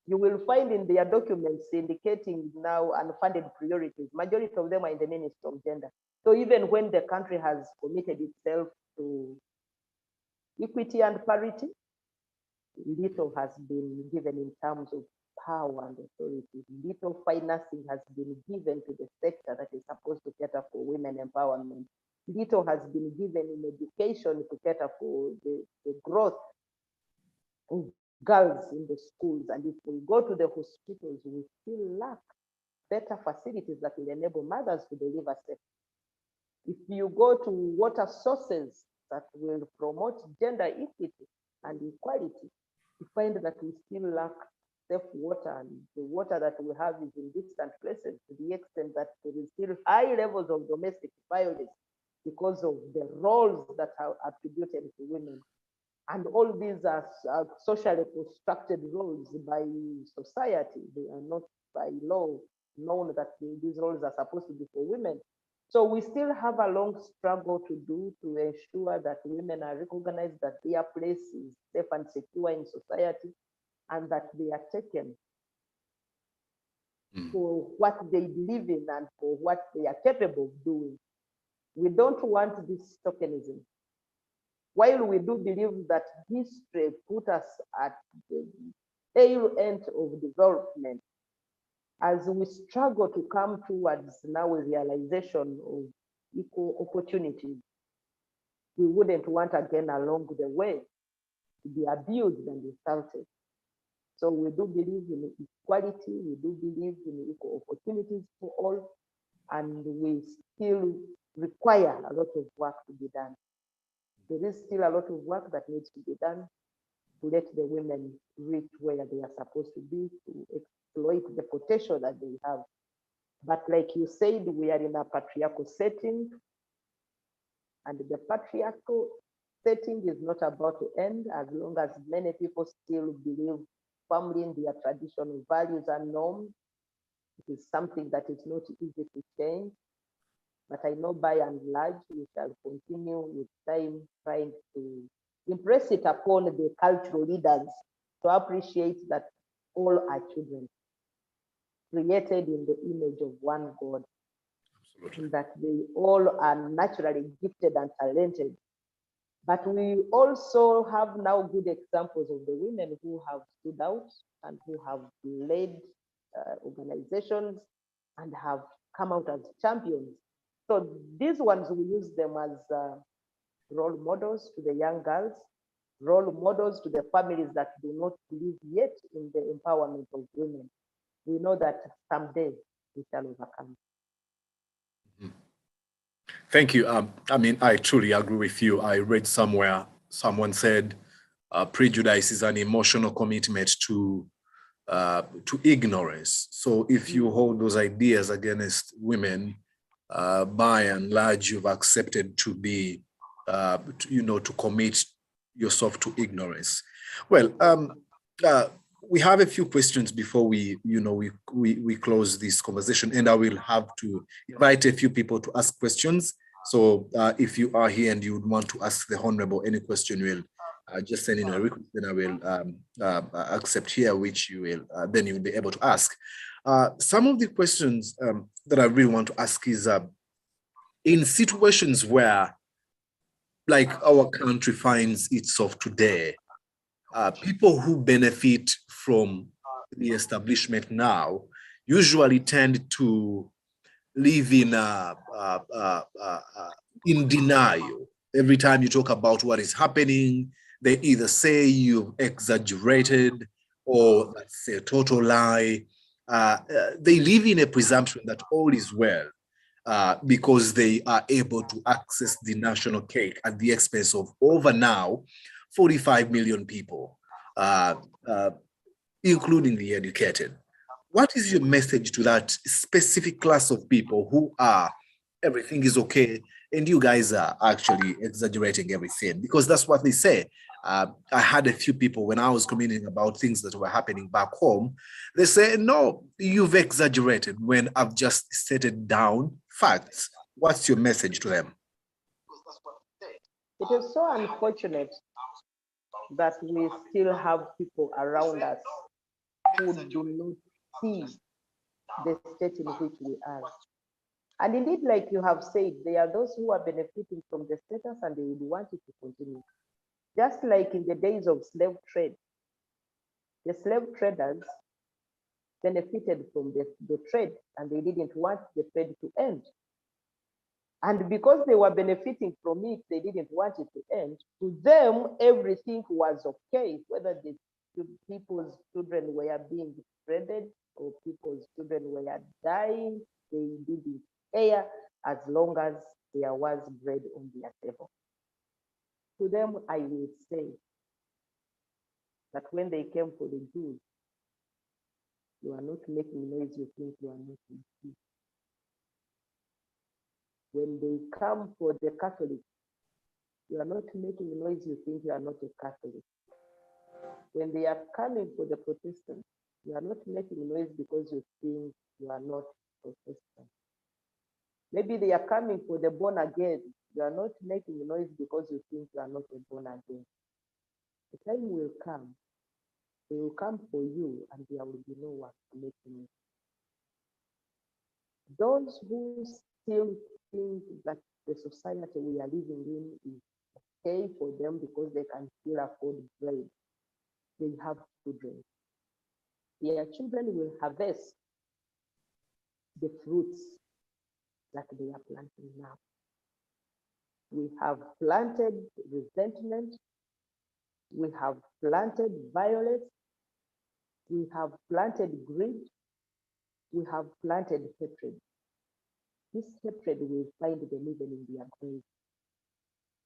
You will find in their documents indicating now unfunded priorities, majority of them are in the Ministry of Gender. So even when the country has committed itself to equity and parity, little has been given in terms of power and authority. Little financing has been given to the sector that is supposed to cater for women empowerment. Little has been given in education to cater for the growth of girls in the schools. And if we go to the hospitals, we still lack better facilities that will enable mothers to deliver safe. If you go to water sources that will promote gender equity and equality, you find that we still lack safe water, and the water that we have is in distant places to the extent that there is still high levels of domestic violence because of the roles that are attributed to women. And all these are socially constructed roles by society. They are not by law known that these roles are supposed to be for women. So we still have a long struggle to do to ensure that women are recognized, that their place is safe and secure in society, and that they are taken for what they believe in and for what they are capable of doing. We don't want this tokenism. While we do believe that history put us at the tail end of development, as we struggle to come towards now a realization of equal opportunities, we wouldn't want again along the way to be abused and insulted. So we do believe in equality, we do believe in equal opportunities for all, and we still require a lot of work to be done. There is still a lot of work that needs to be done to let the women reach where they are supposed to be, to exploit the potential that they have. But like you said, we are in a patriarchal setting, and the patriarchal setting is not about to end as long as many people still believe firmly in their traditional values and norms. It is something that is not easy to change. But I know by and large, we shall continue with time trying to impress it upon the cultural leaders to appreciate that all are children created in the image of one God. Absolutely. And that they all are naturally gifted and talented. But we also have now good examples of the women who have stood out and who have led organizations and have come out as champions. So these ones, we use them as role models to the young girls, role models to the families that do not believe yet in the empowerment of women. We know that someday we shall overcome. Thank you. I mean, I truly agree with you. I read somewhere, someone said, prejudice is an emotional commitment to ignorance. So if you hold those ideas against women, by and large, you've accepted to be, to commit yourself to ignorance. Well, we have a few questions before we close this conversation, and I will have to invite a few people to ask questions. So if you are here and you would want to ask the Honorable any question, we'll just send in a request, then I will accept here, which you will then you'll be able to ask. Some of the questions that I really want to ask is, in situations where, like our country finds itself today, people who benefit from the establishment now usually tend to live in denial. Every time you talk about what is happening, they either say you've exaggerated or that's a total lie. They live in a presumption that all is well because they are able to access the national cake at the expense of over now 45 million people, including the educated. What is your message to that specific class of people who are, everything is okay, and you guys are actually exaggerating everything? Because that's what they say. I had a few people when I was commenting about things that were happening back home, they say, no, you've exaggerated when I've just stated down facts. What's your message to them? It is so unfortunate that we still have people around us who do not see the state in which we are. And indeed, like you have said, there are those who are benefiting from the status and they would want it to continue. Just like in the days of slave trade, the slave traders benefited from the trade and they didn't want the trade to end. And because they were benefiting from it, they didn't want it to end. To them, everything was okay, whether the people's children were being traded or people's children were dying, they didn't care as long as there was bread on their table. To them, I will say that when they came for the Jews, you are not making noise, you think you are not in peace. When they come for the Catholics, you are not making noise, you think you are not a Catholic. When they are coming for the Protestants, you are not making noise because you think you are not Protestant. Maybe they are coming for the born again. You are not making noise because you think you are not a born again. The time will come. They will come for you and there will be no one to make noise. Those who still think that the society we are living in is okay for them because they can still afford bread, they have children. Their children will harvest the fruits that they are planting now. We have planted resentment, we have planted violence, we have planted greed, we have planted hatred. This hatred will find them even in their grave,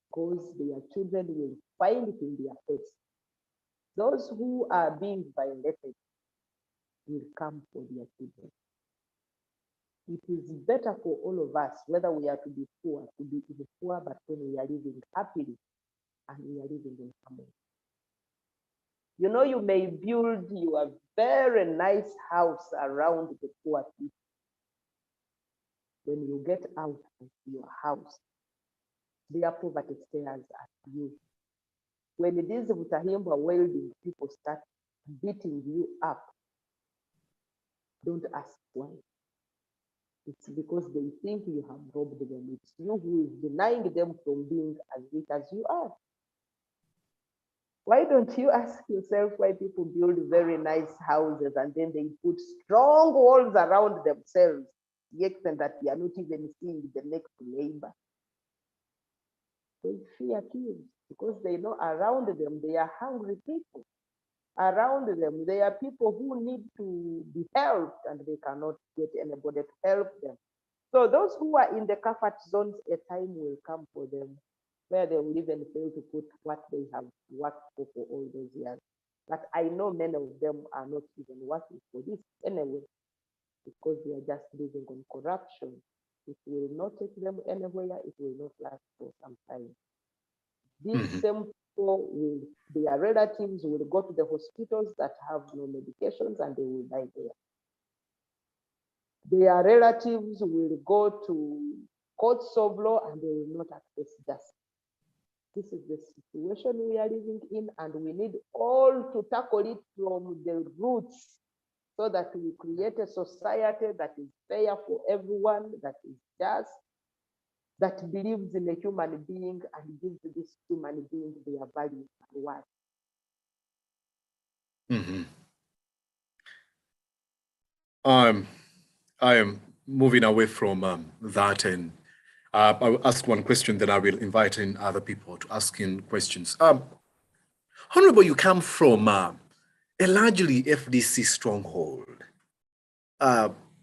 because their children will find it in their face. Those who are being violated will come for their children. It is better for all of us, whether we are to be poor, to be even poor, but when we are living happily and we are living in harmony. You know, you may build your very nice house around the poor people. When you get out of your house, their poverty stares at you. When these Butahimba welding people start beating you up, don't ask why. It's because they think you have robbed them. It's you who is denying them from being as rich as you are. Why don't you ask yourself why people build very nice houses and then they put strong walls around themselves, to the extent that you are not even seeing the next neighbor? They fear kills because they know around them they are hungry people. Around them, there are people who need to be helped and they cannot get anybody to help them. So those who are in the comfort zones, a time will come for them where they will even fail to put what they have worked for all those years. But I know many of them are not even working for this anyway, because they are just living on corruption. It will not take them anywhere, it will not last for some time. These same people will, their relatives will go to the hospitals that have no medications and they will die there. Their relatives will go to courts of law and they will not access justice. This is the situation we are living in, and we need all to tackle it from the roots so that we create a society that is fair for everyone, that is just, that believes in a human being and gives this human being their values and worth. I am moving away from that, and I will ask one question, then I will invite in other people to ask in questions. Honorable, you come from a largely FDC stronghold.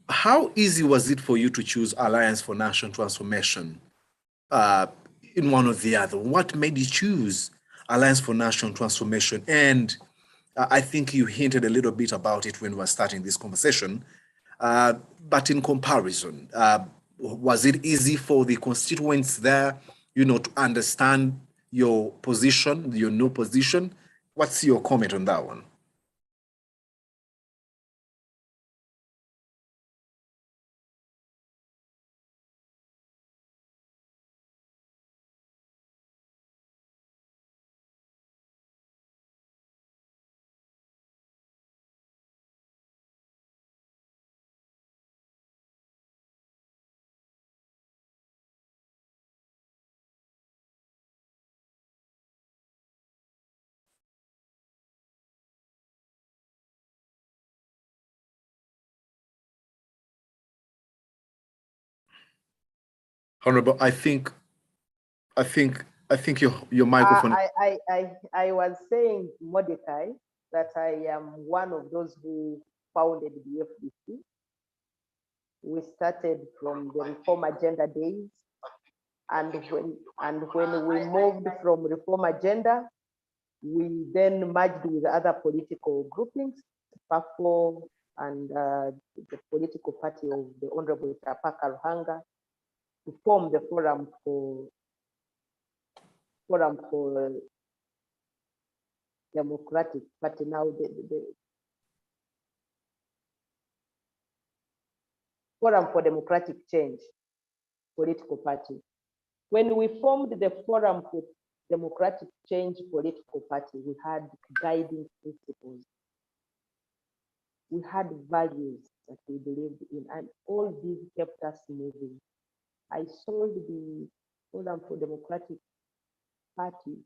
How easy was it for you to choose Alliance for National Transformation in one or the other? What made you choose Alliance for National Transformation? And I think you hinted a little bit about it when we were starting this conversation. But in comparison, was it easy for the constituents there, to understand your position, your new position? What's your comment on that one? Honorable, I think your microphone. I was saying, Mordecai, that I am one of those who founded the FDC. We started from the Reform Agenda days, and when we moved from Reform Agenda, we then merged with other political groupings, PAFO and the political party of the Honorable Tapaka Ruhanga, to form the Forum for Democratic Party, now the Forum for Democratic Change political party. When we formed the Forum for Democratic Change political party, we had guiding principles. We had values that we believed in, and all these kept us moving. I sold the Forum for Democratic Party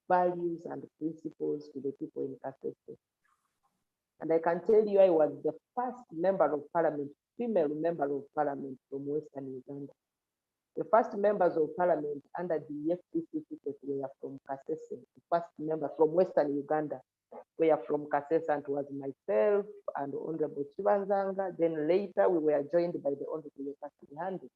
values and principles to the people in Kasese. And I can tell you, I was the first member of parliament, female member of parliament from Western Uganda. The first members of parliament under the FDC ticket were from Kasese. The first members from Western Uganda were from Kasese, and it was myself and Honorable Chibanzanga. Then later we were joined by the Honorable Handi.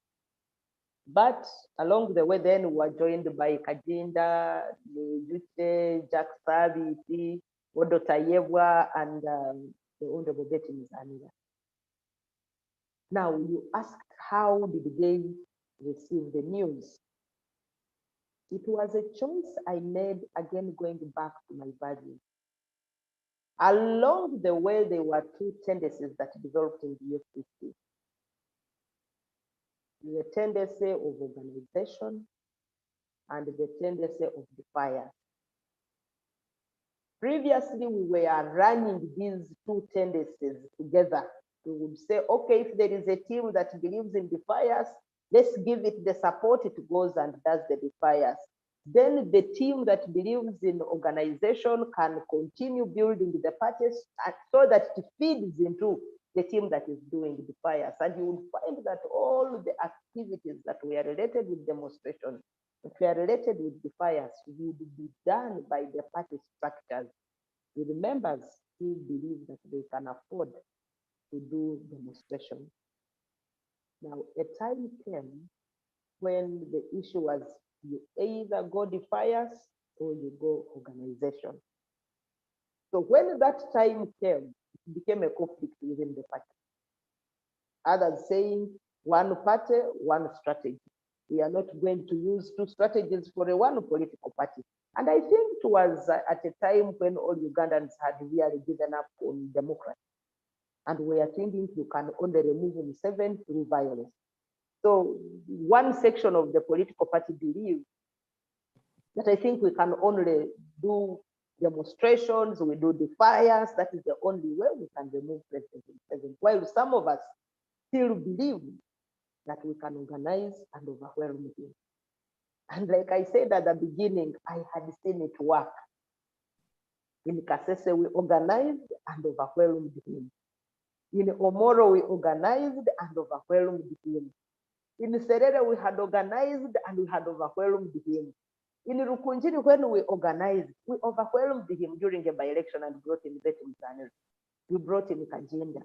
But along the way, then we were joined by Kajinda, Yuche, Jack Sabi, Odo Tayebwa, and the Honorable Betty Mizanira. Now, you asked how did they receive the news? It was a choice I made, again, going back to my values. Along the way, there were two tendencies that developed in the FDC. The tendency of organization and the tendency of defiance. Previously, we were running these two tendencies together. We would say, okay, if there is a team that believes in defiance, let's give it the support, it goes and does the defiance. Then the team that believes in organization can continue building the parties so that it feeds into the team that is doing defiance. And you will find that all the activities that were related with demonstration, that were related with defiance, would be done by the party structures, with members who believe that they can afford to do demonstration. Now, a time came when the issue was you either go defiance or you go organization. So when that time came, it became a conflict within the party. Others saying one party, one strategy. We are not going to use two strategies for a one political party. And I think it was at a time when all Ugandans had really given up on democracy. And we are thinking you can only remove Museveni through violence. So one section of the political party believed that I think we can only do demonstrations, we do defiance, that is the only way we can remove President Museveni. While some of us still believe that we can organize and overwhelm him. And like I said at the beginning, I had seen it work. In Kasese, we organized and overwhelmed him. In Omoro, we organized and overwhelmed him. In Serere, we had organized and we had overwhelmed him. In Rukunjiri, when we organized, we overwhelmed him during a by-election and brought in Veteran. We brought in Kajenda.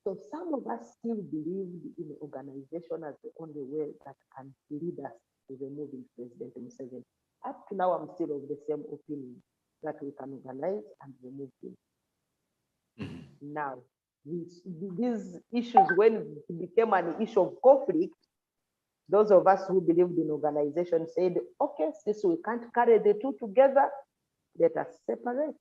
So some of us still believed in organization as the only way that can lead us to removing President Museveni. Up to now, I'm still of the same opinion that we can organize and remove him. Mm-hmm. Now, these issues, when it became an issue of conflict, those of us who believed in organization said, okay, since we can't carry the two together, let us separate.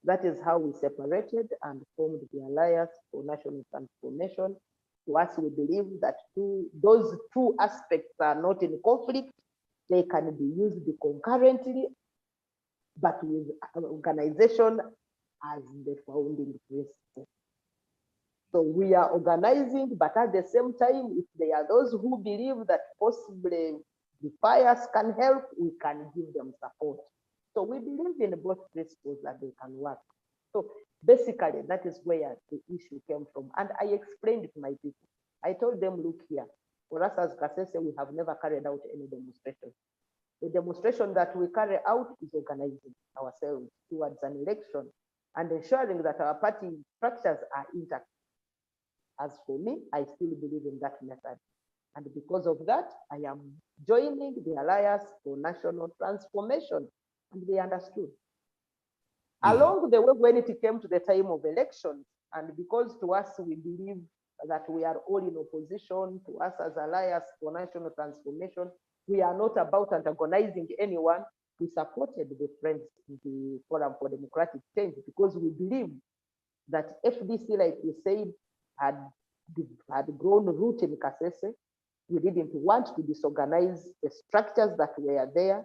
That is how we separated and formed the Alliance for National Transformation. To us, we believe that those two aspects are not in conflict. They can be used concurrently, but with organization as the founding principle. So we are organizing, but at the same time, if there are those who believe that possibly the fires can help, we can give them support. So we believe in both principles that they can work. So basically, that is where the issue came from. And I explained it to my people. I told them, look here, for us as Kasese, we have never carried out any demonstration. The demonstration that we carry out is organizing ourselves towards an election and ensuring that our party structures are intact. As for me, I still believe in that method. And because of that, I am joining the Alliance for National Transformation. And they understood. Mm-hmm. Along the way, when it came to the time of elections, and because to us, we believe that we are all in opposition, to us as Alliance for National Transformation, we are not about antagonizing anyone. We supported the friends in the Forum for Democratic Change because we believe that FDC, like we said, had grown root in Kasese. We didn't want to disorganize the structures that were there.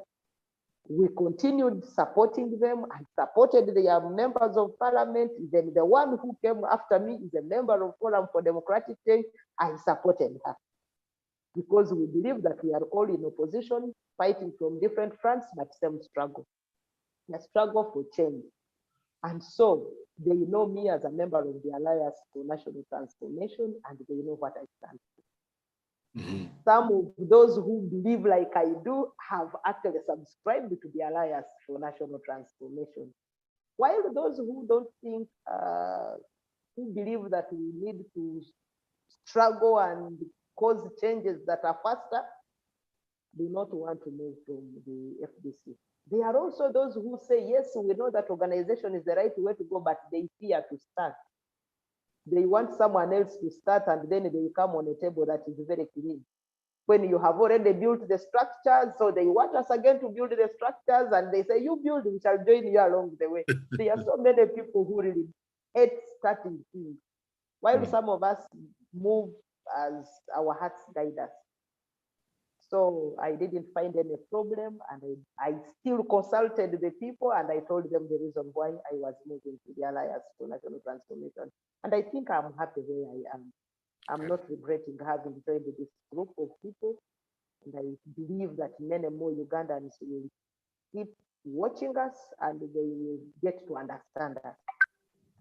We continued supporting them and supported their members of parliament. Then the one who came after me is a member of Forum for Democratic Change. I supported her because we believe that we are all in opposition, fighting from different fronts, but same struggle, the struggle for change. And so they know me as a member of the Alliance for National Transformation, and they know what I stand for. Mm-hmm. Some of those who believe like I do have actually subscribed to the Alliance for National Transformation. While those who don't think, who believe that we need to struggle and cause changes that are faster, do not want to move from the FDC. There are also those who say, yes, we know that organization is the right way to go, but they fear to start. They want someone else to start, and then they come on a table that is very clean. When you have already built the structures, so they want us again to build the structures, and they say, you build, we shall join you along the way. There are so many people who really hate starting things, while some of us move as our hearts guide us. So I didn't find any problem, and I still consulted the people, and I told them the reason why I was moving to the Alliance for National Transformation. And I think I'm happy where I am. I'm not regretting having joined this group of people. And I believe that many more Ugandans will keep watching us and they will get to understand us.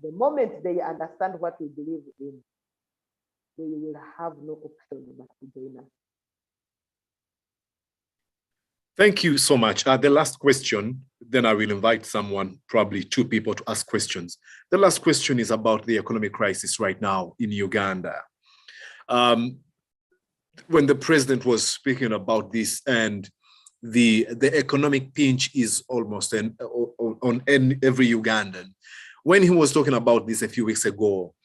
The moment they understand what we believe in, they will have no option but to join us. Thank you so much. The last question, then I will invite someone, probably two people, to ask questions. The last question is about the economic crisis right now in Uganda. When the president was speaking about this, and the economic pinch is almost on every Ugandan. When he was talking about this a few weeks ago,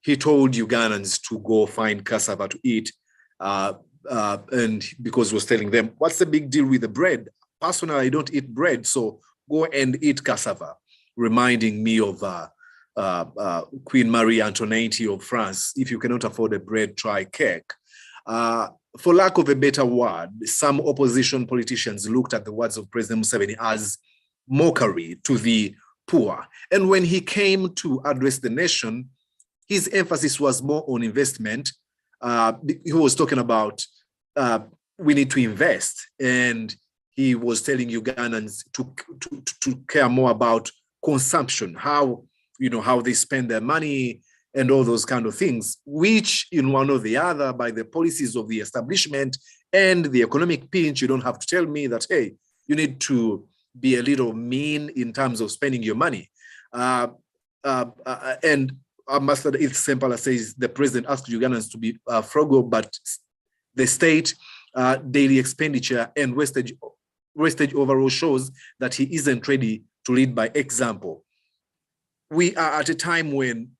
he told Ugandans to go find cassava to eat, and because he was telling them, what's the big deal with the bread? Personally, I don't eat bread, so go and eat cassava, reminding me of Queen Marie Antoinette of France. If you cannot afford a bread, try cake. For lack of a better word, some opposition politicians looked at the words of President Museveni as mockery to the poor. And when he came to address the nation, his emphasis was more on investment, he was talking about we need to invest, and he was telling Ugandans to care more about consumption, how they spend their money and all those kind of things, which in one or the other, by the policies of the establishment and the economic pinch, you don't have to tell me that, hey, you need to be a little mean in terms of spending your money. And Ambassador Ith Sempala says the president asked Ugandans to be frugal, but the state daily expenditure and wastage overall shows that he isn't ready to lead by example. We are at a time when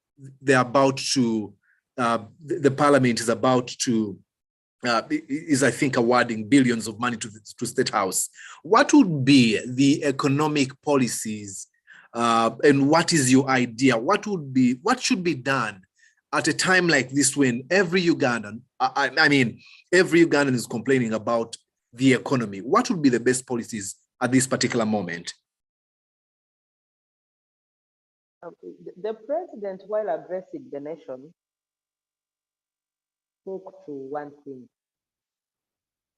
they're about to, the parliament is about to, is I think awarding billions of money to State House. What would be the economic policies and what is your idea? What should be done at a time like this when every Ugandan, every Ugandan is complaining about the economy? What would be the best policies at this particular moment? The president, while addressing the nation, spoke to one thing,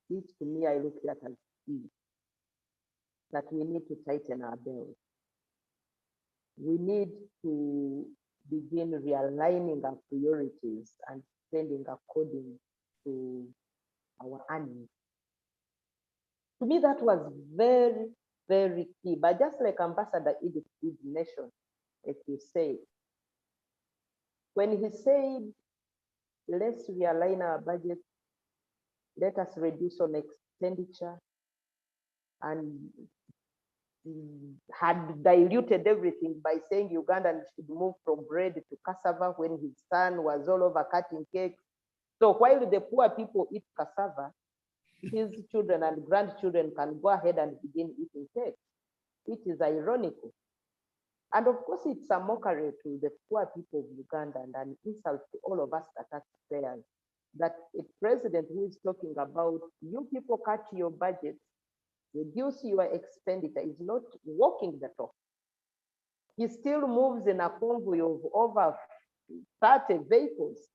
which to me I look at as key, that we need to tighten our belts. We need to begin realigning our priorities and spending according to our earnings. To me, that was very, very key. But just like Ambassador Edith did nation, as you say, when he said, let's realign our budget, let us reduce on expenditure, and had diluted everything by saying Ugandans should move from bread to cassava when his son was all over cutting cakes. So while the poor people eat cassava, his children and grandchildren can go ahead and begin eating cake, which is ironical. And of course, it's a mockery to the poor people of Uganda and an insult to all of us taxpayers, that a president who is talking about you people cut your budget, reduce your expenditure, is not walking the talk. He still moves in a convoy of over 30 vehicles.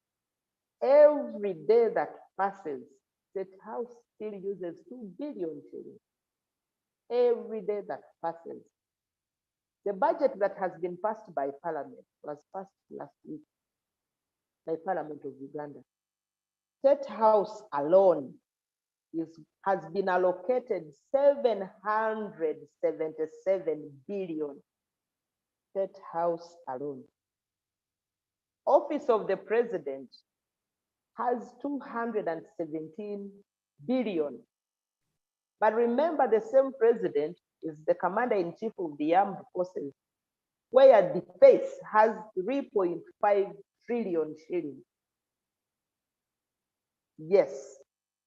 Every day that passes, State House still uses 2 billion shillings. Every day that passes. The budget that has been passed by Parliament was passed last week by Parliament of Uganda. State House alone has been allocated 777 billion. State House alone. Office of the President has 217 billion. But remember, the same president is the commander-in-chief of the armed forces, where defense has 3.5 trillion shillings. Yes,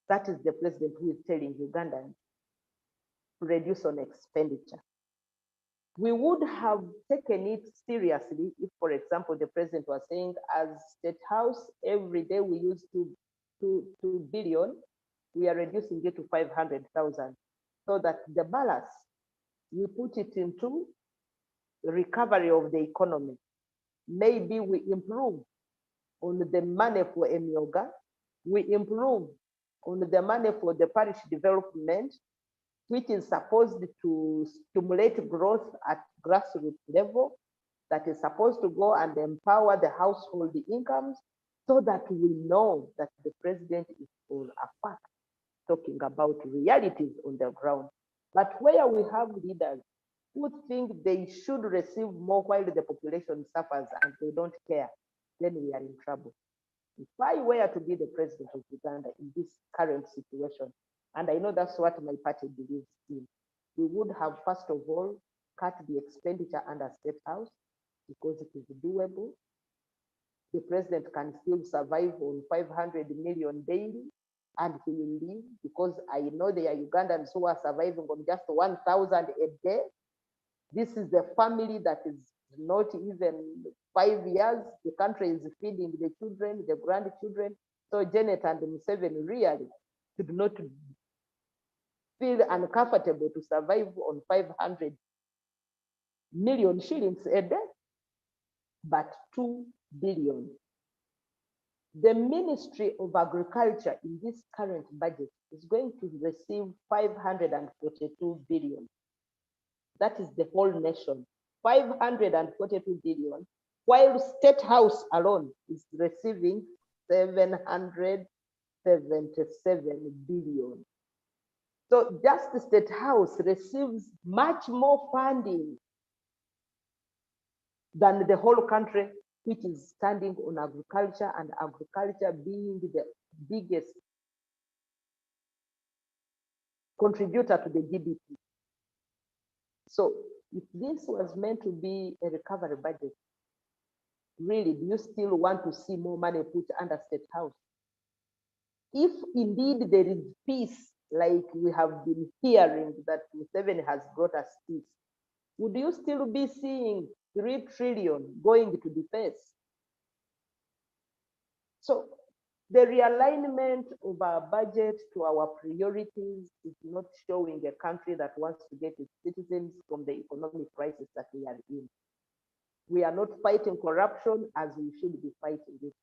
that is the president who is telling Ugandans to reduce on expenditure. We would have taken it seriously if, for example, the president was saying, as State House, every day we use 2 billion, we are reducing it to 500,000, so that the balance, we put it into the recovery of the economy. Maybe we improve on the money for Emyoga, we improve on the money for the parish development, which is supposed to stimulate growth at grassroots level, that is supposed to go and empower the household incomes, so that we know that the president is for a fact talking about realities on the ground. But where we have leaders who think they should receive more while the population suffers and they don't care, then we are in trouble. If I were to be the president of Uganda in this current situation, and I know that's what my party believes in, we would have, first of all, cut the expenditure under State House because it is doable. The president can still survive on 500 million daily, and he will live, because I know there are Ugandans who are surviving on just 1,000 a day. This is the family that is not even 5 years. The country is feeding the children, the grandchildren. So Janet and Museveni really should not feel uncomfortable to survive on 500 million shillings a day, but 2 billion. The Ministry of Agriculture in this current budget is going to receive 542 billion. That is the whole nation, 542 billion, while State House alone is receiving 777 billion. So just the State House receives much more funding than the whole country, which is standing on agriculture, and agriculture being the biggest contributor to the GDP. So if this was meant to be a recovery budget, really, do you still want to see more money put under State House? If indeed there is peace, like we have been hearing that Museveni has brought us peace, would you still be seeing 3 trillion going to defense? So the realignment of our budget to our priorities is not showing a country that wants to get its citizens from the economic crisis that we are in. We are not fighting corruption as we should be fighting it.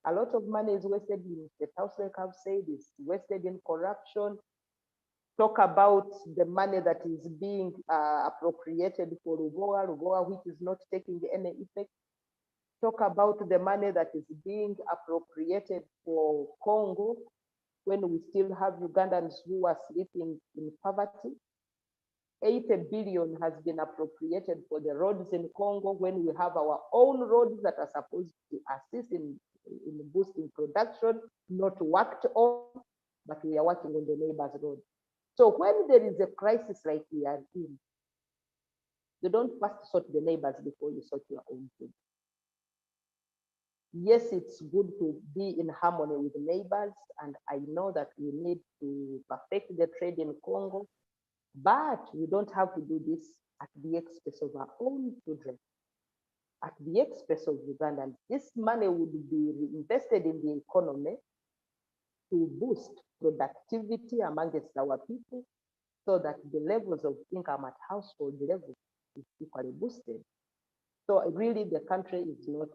A lot of money is wasted in the House, like I've said, is wasted in corruption. Talk about the money that is being appropriated for Rugoa, which is not taking any effect. Talk about the money that is being appropriated for Congo, when we still have Ugandans who are sleeping in poverty. 80 billion has been appropriated for the roads in Congo, when we have our own roads that are supposed to assist in boosting production, not worked on, but we are working on the neighbor's road. So when there is a crisis like we are in, you don't first sort the neighbors before you sort your own thing. Yes, it's good to be in harmony with neighbors, and I know that we need to perfect the trade in Congo, but we don't have to do this at the expense of our own children, at the expense of Uganda. This money would be reinvested in the economy to boost productivity amongst our people, so that the levels of income at household level is equally boosted. So really the country is not,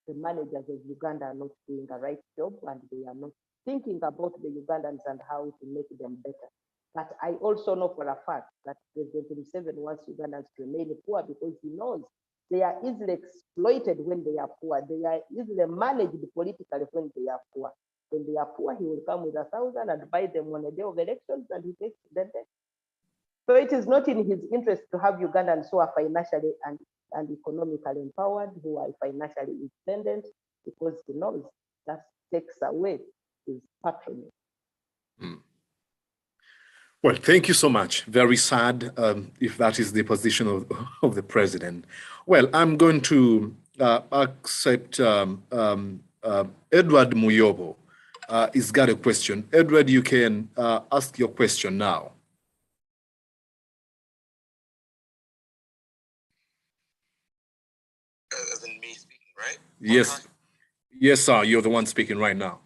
the managers of Uganda are not doing the right job, and they are not thinking about the Ugandans and how to make them better. But I also know for a fact that President Museveni wants Ugandans to remain poor, because he knows they are easily exploited when they are poor. They are easily managed politically when they are poor. When they are poor, he will come with 1,000 and buy them on a day of elections, and he takes them there. So it is not in his interest to have Ugandans who are financially and economically empowered, who are financially independent, because he knows that takes away his patronage. Well, thank you so much. Very sad if that is the position of the president. Well, I'm going to accept Edward Muyobo. He's got a question. Edward, you can ask your question now. As in me speaking, right? Yes. Yes, sir. You're the one speaking right now.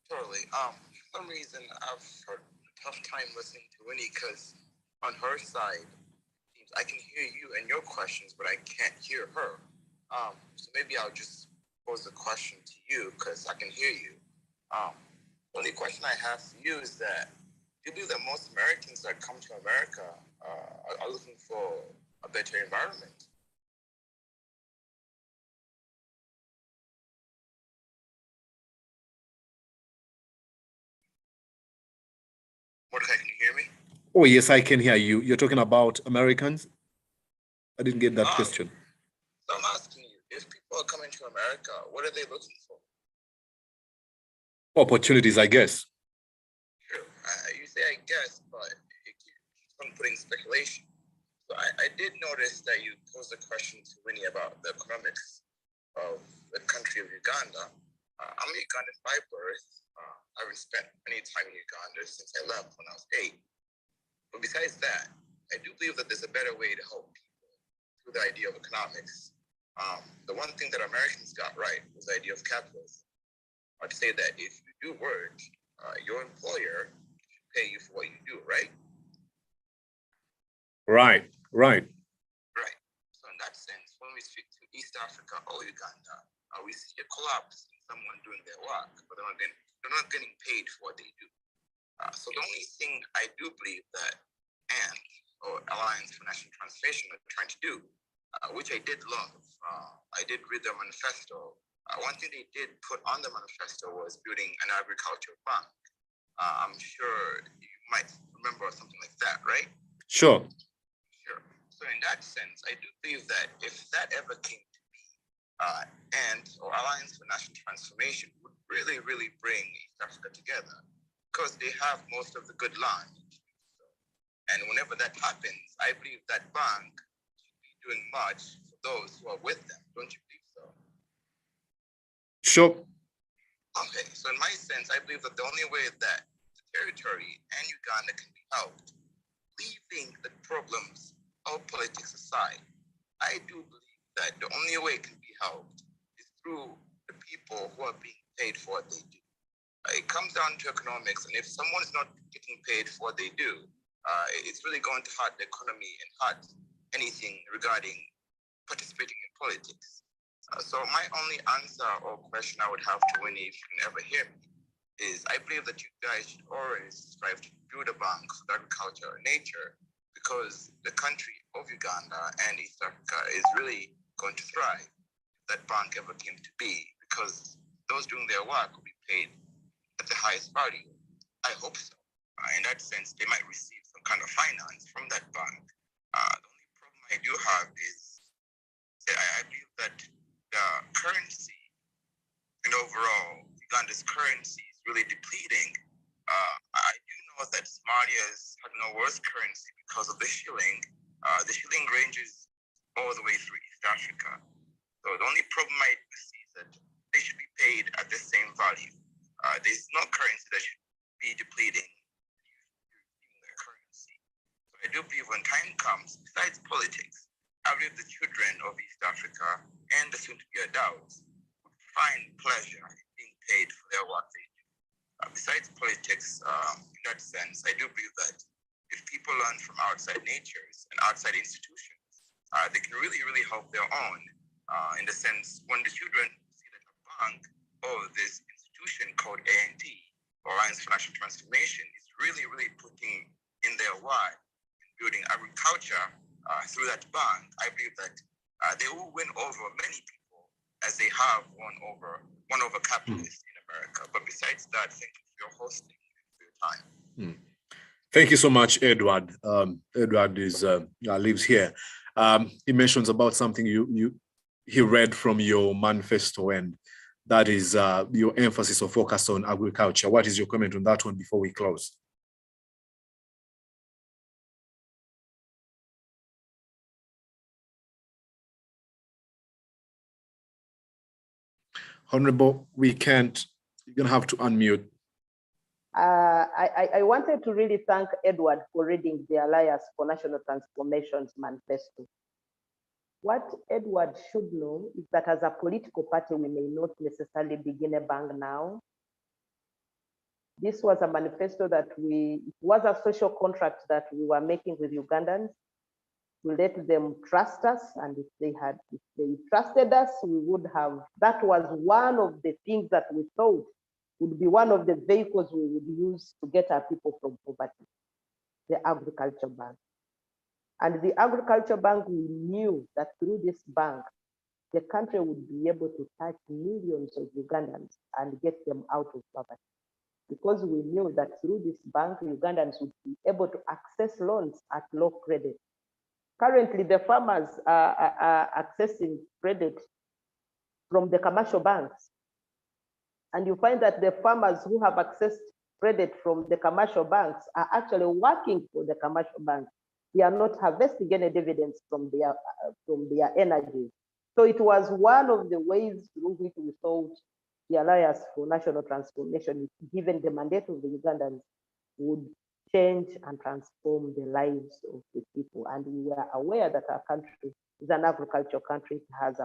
Totally. For some reason, I've had a tough time listening to Winnie, because on her side, I can hear you and your questions, but I can't hear her. So maybe I'll just pose a question to you, because I can hear you. The only question I have for you is that, do you believe that most Americans that come to America are looking for a better environment? Mordecai, can you hear me? Oh, yes, I can hear you. You're talking about Americans? I didn't get that question. So I'm asking you, if people are coming to America, what are they looking for? Opportunities, I guess. True. You say I guess, but I'm putting speculation. So I did notice that you posed a question to Winnie about the economics of the country of Uganda. I'm a Ugandan by birth. I haven't spent any time in Uganda since I left when I was 8. But besides that, I do believe that there's a better way to help people through the idea of economics. The one thing that Americans got right was the idea of capitalism. I'd say that if you do work, your employer should pay you for what you do, right? Right. Right. So in that sense, when we speak to East Africa or Uganda, we see a collapse in someone doing their work, but they're not getting paid for what they do. So the only thing I do believe that AND, or Alliance for National Transformation, are trying to do, which I did love, I did read their manifesto. One thing they did put on the manifesto was building an agricultural bank. I'm sure you might remember something like that, right? Sure. Sure. So in that sense, I do believe that if that ever came to be, AND, or Alliance for National Transformation, would really, really bring East Africa together, because they have most of the good land. And whenever that happens, I believe that bank should be doing much for those who are with them. Don't you believe so? Sure. Okay, so in my sense, I believe that the only way that the territory and Uganda can be helped, leaving the problems of politics aside, I do believe that the only way it can be helped is through the people who are being paid for what they do. It comes down to economics, and if someone is not getting paid for what they do, it's really going to hurt the economy and hurt anything regarding participating in politics. So my only answer or question I would have to Winnie, if you can ever hear me, is I believe that you guys should always strive to build a bank for agriculture and nature, because the country of Uganda and East Africa is really going to thrive if that bank ever came to be, because those doing their work will be paid at the highest value. I hope so. In that sense, they might receive some kind of finance from that bank. The only problem I do have is that I believe that the currency and overall Uganda's currency is really depleting. I do know that Somalia's had no worse currency because of the shilling. The shilling ranges all the way through East Africa. So the only problem I see is that they should be paid at the same value. There's no currency that should be depleting their currency. So I do believe when time comes, besides politics, I believe the children of East Africa and the soon-to-be adults would find pleasure in being paid for their work they do. Besides politics, in that sense, I do believe that if people learn from outside natures and outside institutions, they can really, really help their own. In the sense, when the children see that a bank or this institution called ANT, or Alliance for National Transformation, is really, really putting in their work in building agriculture through that bank, I believe that they will win over many people as they have won over capitalists in America. But besides that, thank you for your hosting and for your time. Thank you so much, Edward. Edward lives here. He mentions about something he read from your manifesto, and that is your emphasis or focus on agriculture. What is your comment on that one before we close? Honorable, we can't, you're going to have to unmute. I wanted to really thank Edward for reading the Alliance for National Transformation's manifesto. What Edward should know is that as a political party, we may not necessarily begin a bank now. This was a manifesto that it was a social contract that we were making with Ugandans. We let them trust us, and if they trusted us, we would have, that was one of the things that we thought would be one of the vehicles we would use to get our people from poverty, the agriculture bank. And the agriculture bank, we knew that through this bank, the country would be able to touch millions of Ugandans and get them out of poverty. Because we knew that through this bank, Ugandans would be able to access loans at low credit. Currently, the farmers are accessing credit from the commercial banks. And you find that the farmers who have accessed credit from the commercial banks are actually working for the commercial banks. They are not harvesting any dividends from their energy. So it was one of the ways through which we thought the Alliance for National Transformation, given the mandate of the Ugandans, would change and transform the lives of the people. And we are aware that our country is an agricultural country. It has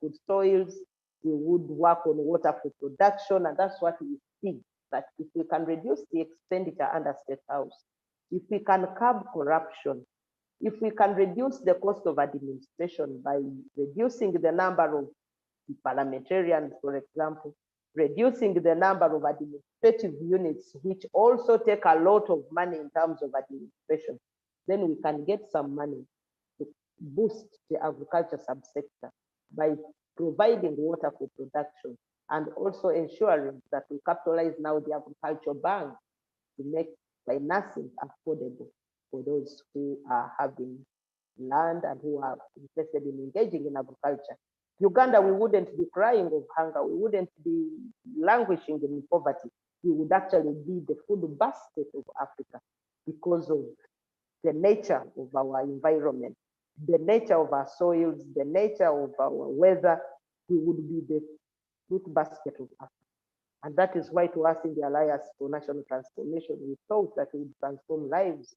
good soils. We would work on water for production, and that's what we see, that if we can reduce the expenditure under State House, if we can curb corruption, If we can reduce the cost of administration by reducing the number of parliamentarians, for example, reducing the number of administrative units, which also take a lot of money in terms of administration, then we can get some money to boost the agriculture subsector by providing water for production and also ensuring that we capitalize now the agricultural bank to make financing affordable for those who are having land and who are interested in engaging in agriculture. Uganda, we wouldn't be crying of hunger. We wouldn't be languishing in poverty. We would actually be the food basket of Africa because of the nature of our environment, the nature of our soils, the nature of our weather. We would be the fruit basket of Africa. And that is why to us in the Alliance for National Transformation, we thought that we would transform lives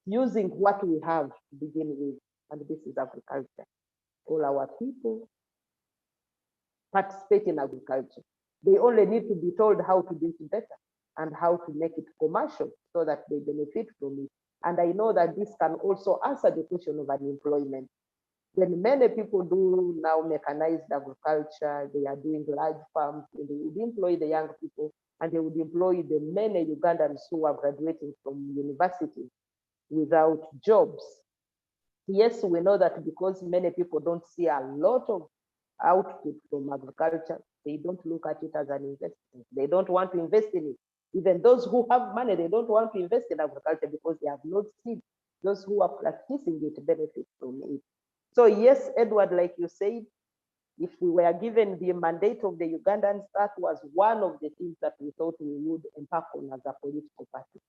using what we have to begin with. And this is agriculture. All our people participate in agriculture. They only need to be told how to do it better and how to make it commercial so that they benefit from it. And I know that this can also answer the question of unemployment. When many people do now mechanized agriculture, they are doing large farms, and they would employ the young people, and they would employ the many Ugandans who are graduating from university without jobs. Yes, we know that because many people don't see a lot of output from agriculture, they don't look at it as an investment. They don't want to invest in it. Even those who have money, they don't want to invest in agriculture because they have not seen those who are practicing it benefit from it. So yes, Edward, like you said, if we were given the mandate of the Ugandans, that was one of the things that we thought we would embark on as a political party.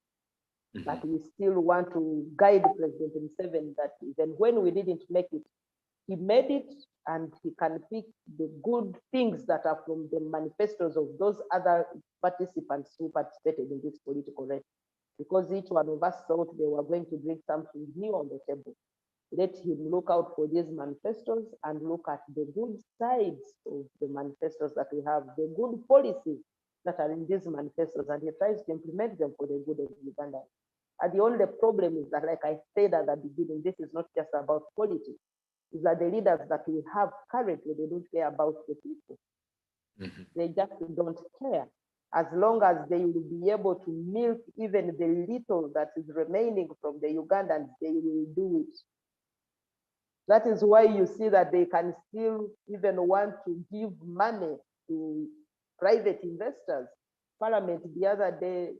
But we still want to guide President Museveni that even when we didn't make it, he made it, and he can pick the good things that are from the manifestos of those other participants who participated in this political race. Because each one of us thought they were going to bring something new on the table. Let him look out for these manifestos and look at the good sides of the manifestos that we have, the good policies that are in these manifestos, and he tries to implement them for the good of Uganda. And the only problem is that, like I said at the beginning, this is not just about politics. Is that the leaders that we have currently, they don't care about the people. They just don't care. As long as they will be able to milk even the little that is remaining from the Ugandans, they will do it. That is why you see that they can still even want to give money to private investors. Parliament the other day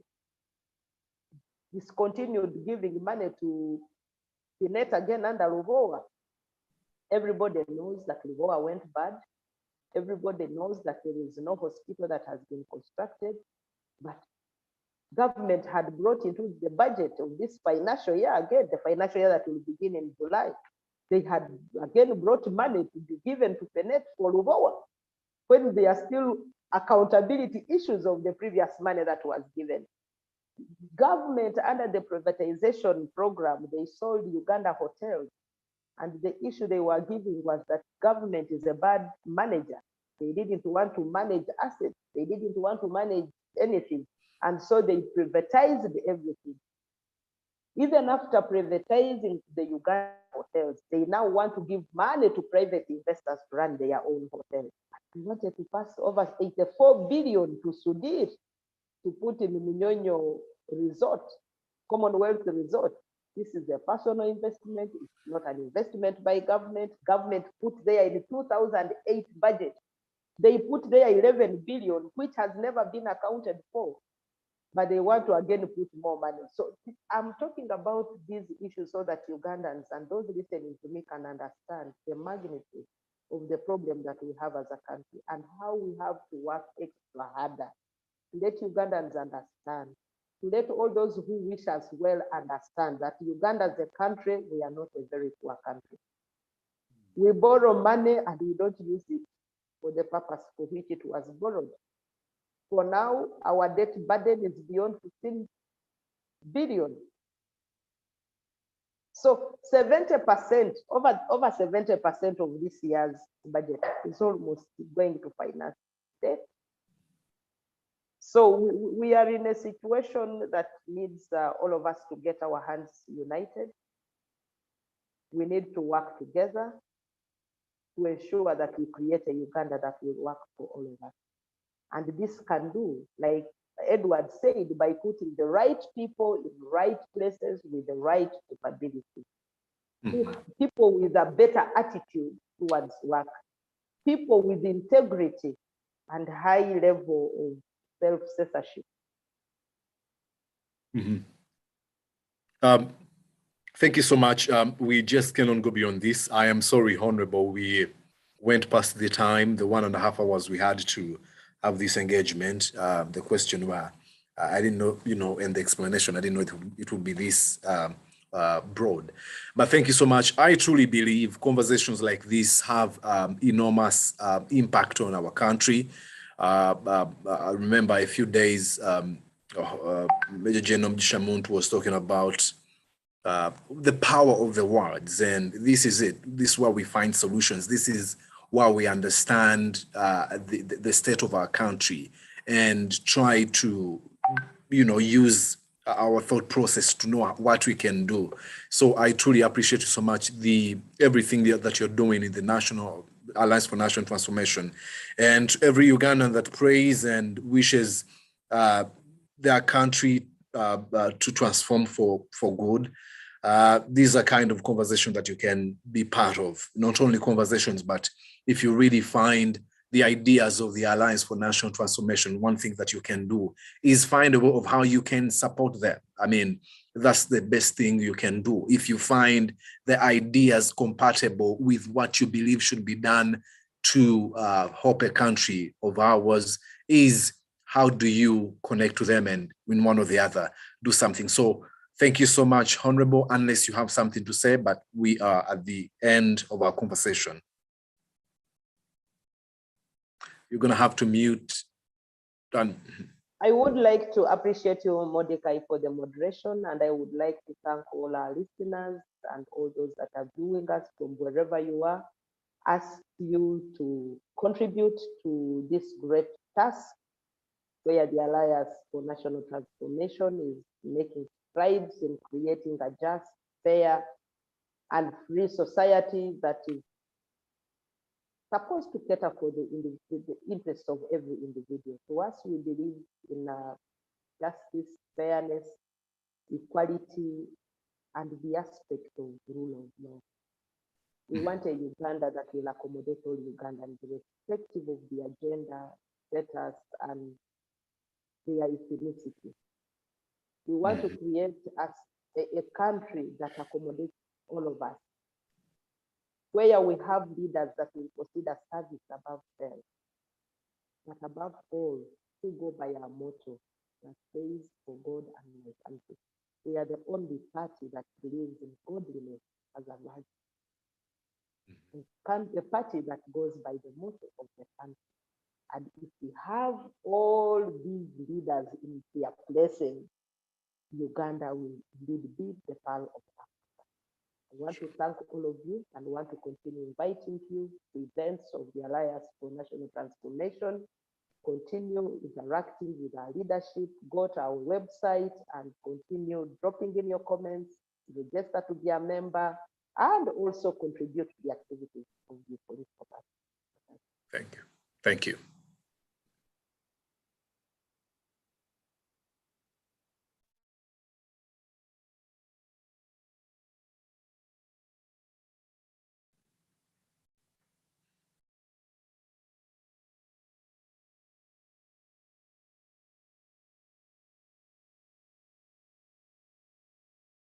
discontinued giving money to Pinet again under Luvowa. Everybody knows that Luvowa went bad. Everybody knows that there is no hospital that has been constructed, but government had brought into the budget of this financial year, again, the financial year that will begin in July, they had again brought money to be given to Pinet for Luvowa, when there are still accountability issues of the previous money that was given. Government, under the privatization program, they sold Uganda hotels. And the issue they were giving was that government is a bad manager. They didn't want to manage assets. They didn't want to manage anything. And so they privatized everything. Even after privatizing the Uganda hotels, they now want to give money to private investors to run their own hotels. They wanted to pass over 84 billion to Sudir to put in Munyonyo Resort, Commonwealth Resort. This is a personal investment. It's not an investment by government. Government put there in the 2008 budget. They put there 11 billion, which has never been accounted for. But they want to again put more money. So I'm talking about these issues so that Ugandans and those listening to me can understand the magnitude of the problem that we have as a country and how we have to work extra harder to let Ugandans understand, to let all those who wish us well understand that Uganda as a country, we are not a very poor country. We borrow money and we don't use it for the purpose for which it was borrowed. For now, our debt burden is beyond 15 billion. So 70%, over 70% of this year's budget is almost going to finance debt. So we are in a situation that needs all of us to get our hands united we need to work together to ensure that we create a Uganda that will work for all of us. And this can do, like Edward said, by putting the right people in the right places with the right capability. People with a better attitude towards work, people with integrity and high level of self-censorship. Thank you so much. We just cannot go beyond this. I am sorry, Honorable. We went past the time, the 1.5 hours we had to have this engagement. The question were, I didn't know, and the explanation, I didn't know it would be this broad. But thank you so much. I truly believe conversations like this have enormous impact on our country. I remember a few days, Major General Shamuntu was talking about the power of the words, and this is it. This is where we find solutions. This is where we understand the state of our country and try to, use our thought process to know what we can do. So I truly appreciate you so much, everything that you're doing in the National Alliance for National Transformation, and every Ugandan that prays and wishes their country to transform for good. These are kind of conversations that you can be part of. Not only conversations, but if you really find the ideas of the Alliance for National Transformation, one thing that you can do is find a way of how you can support them. I mean, that's the best thing you can do. If you find the ideas compatible with what you believe should be done to help a country of ours, is how do you connect to them and in one or the other do something. So thank you so much, Honorable, unless you have something to say, but we are at the end of our conversation. You're going to have to mute. Done. I would like to appreciate you, Mordecai, for the moderation, and I would like to thank all our listeners and all those that are viewing us from wherever you are. Ask you to contribute to this great task where the Alliance for National Transformation is making strides in creating a just, fair, and free society that is supposed to cater for the interests of every individual. To us, we believe in justice, fairness, equality, and the aspect of rule of law. We want a Uganda that will accommodate all Ugandans, irrespective of the agenda, status, and their ethnicity. We want to create a country that accommodates all of us, where we have leaders that will consider service above self, but above all, to go by our motto that says, for God and my country. We are the only party that believes in godliness as a life. A party that goes by the motto of the country. And if we have all these leaders in their places, Uganda will indeed be the pearl of Africa. I want to thank all of you and want to continue inviting you to events of the Alliance for National Transformation. Continue interacting with our leadership. Go to our website and continue dropping in your comments, register to be a member, and also contribute to the activities of the political party. Thank you. Thank you.